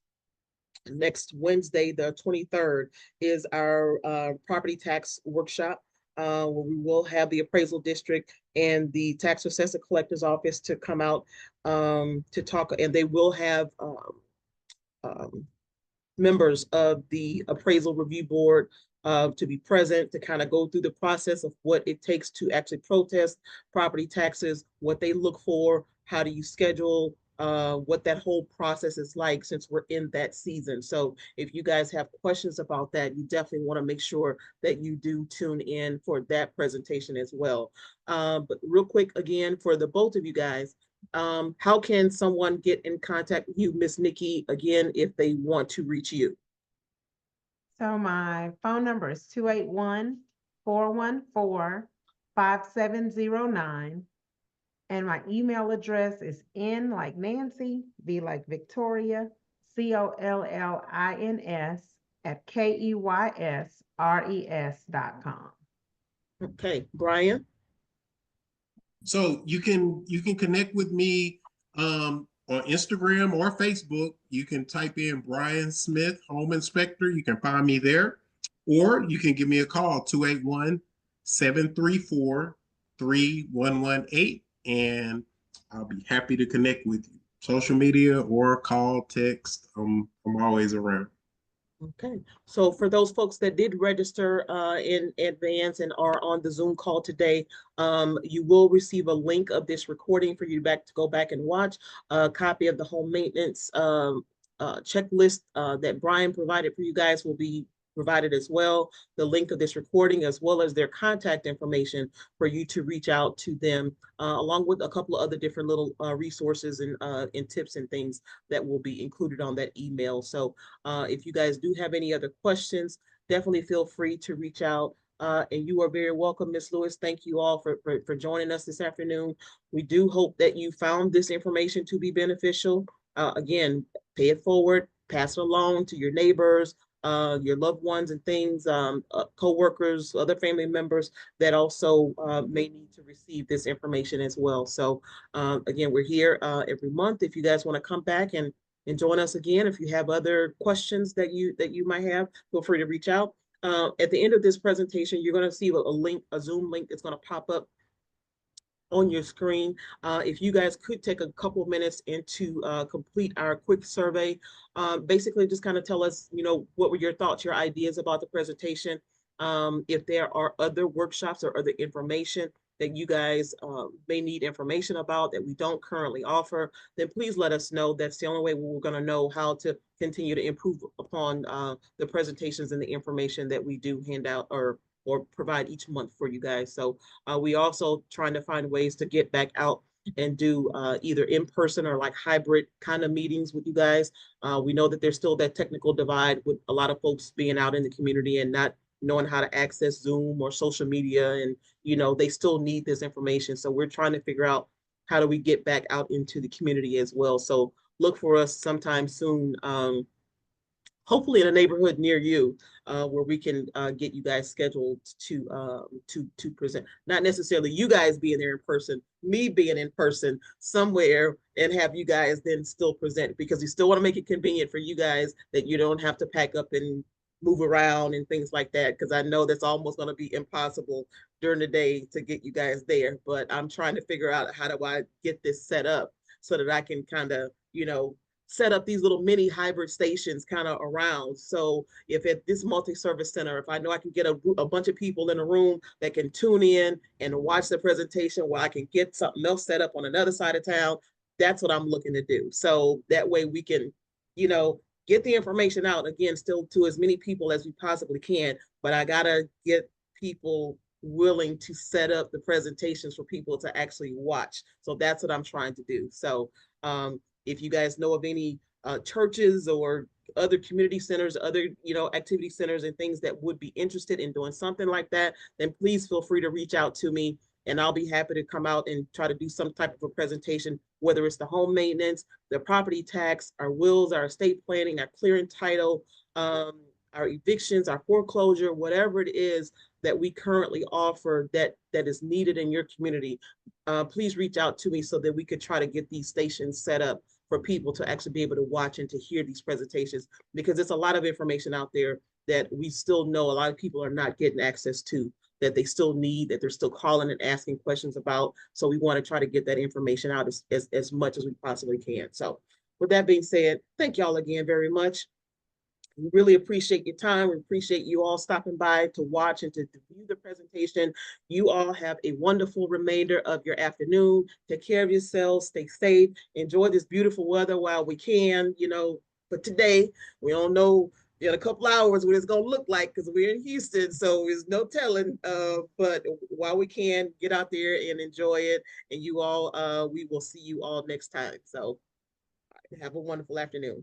Next Wednesday, the 23rd, is our property tax workshop, where we will have the appraisal district and the tax assessor collector's office to come out to talk, and they will have um, members of the appraisal review board to be present, to kind of go through the process of what it takes to actually protest property taxes, what they look for, how do you schedule, what that whole process is like, since we're in that season. So if you guys have questions about that, you definitely want to make sure that you do tune in for that presentation as well. But real quick, again, for the both of you guys, how can someone get in contact with you, Miss Nikki, again, if they want to reach you? So my phone number is 281-414-5709. And my email address is N like Nancy, V like Victoria, COLLINS @KEYS res.com. Okay, Brian? So you can connect with me on Instagram or Facebook. You can type in Brian Smith Home Inspector. You can find me there. Or you can give me a call, 281-734-3118, and I'll be happy to connect with you. Social media or call, text. I'm always around. Okay, so for those folks that did register in advance and are on the Zoom call today, you will receive a link of this recording for you to go back and watch. A copy of the home maintenance checklist that Brian provided for you guys will be provided as well. The link of this recording, as well as their contact information for you to reach out to them, along with a couple of other different little resources and tips and things that will be included on that email. So if you guys do have any other questions, definitely feel free to reach out. And you are very welcome, Ms. Lewis. Thank you all for joining us this afternoon. We do hope that you found this information to be beneficial. Again, pay it forward, pass it along to your neighbors, your loved ones and things, co-workers, other family members that also may need to receive this information as well. So again, we're here every month. If you guys want to come back and join us again. If you have other questions that you might have, feel free to reach out. At the end of this presentation, you're going to see a link, a Zoom link that's going to pop up on your screen. If you guys could take a couple of minutes and to complete our quick survey, basically just kind of tell us, what were your thoughts, your ideas about the presentation. If there are other workshops or other information that you guys may need information about that we don't currently offer, then please let us know. That's the only way we're going to know how to continue to improve upon the presentations and the information that we do hand out or provide each month for you guys. So we also trying to find ways to get back out and do either in person or like hybrid kind of meetings with you guys. We know that there's still that technical divide with a lot of folks being out in the community and not knowing how to access Zoom or social media, and they still need this information. So we're trying to figure out how do we get back out into the community as well. So look for us sometime soon, hopefully in a neighborhood near you, where we can get you guys scheduled to present. Not necessarily you guys being there in person, me being in person somewhere, and have you guys then still present, because we still want to make it convenient for you guys that you don't have to pack up and move around and things like that, because I know that's almost going to be impossible during the day to get you guys there. But I'm trying to figure out how do I get this set up so that I can kind of, set up these little mini hybrid stations kind of around. So if at this multi-service center, if I know I can get a bunch of people in a room that can tune in and watch the presentation, while I can get something else set up on another side of town, that's what I'm looking to do. So that way we can, get the information out, again, still to as many people as we possibly can, but I gotta get people willing to set up the presentations for people to actually watch. So that's what I'm trying to do. So if you guys know of any churches or other community centers, other activity centers and things that would be interested in doing something like that, then please feel free to reach out to me, and I'll be happy to come out and try to do some type of a presentation, whether it's the home maintenance, the property tax, our wills, our estate planning, our clearing title, our evictions, our foreclosure, whatever it is that we currently offer that is needed in your community. Please reach out to me so that we could try to get these stations set up for people to actually be able to watch and to hear these presentations, because it's a lot of information out there that we still know a lot of people are not getting access to, that they still need, that they're still calling and asking questions about. So we want to try to get that information out as much as we possibly can. So with that being said, thank y'all again very much. We really appreciate your time. We appreciate you all stopping by to watch and to view the presentation. You all have a wonderful remainder of your afternoon. Take care of yourselves, stay safe, enjoy this beautiful weather while we can, but today we don't know in a couple hours what it's going to look like, because we're in Houston, so there's no telling. But while we can, get out there and enjoy it. And you all, we will see you all next time. So have a wonderful afternoon.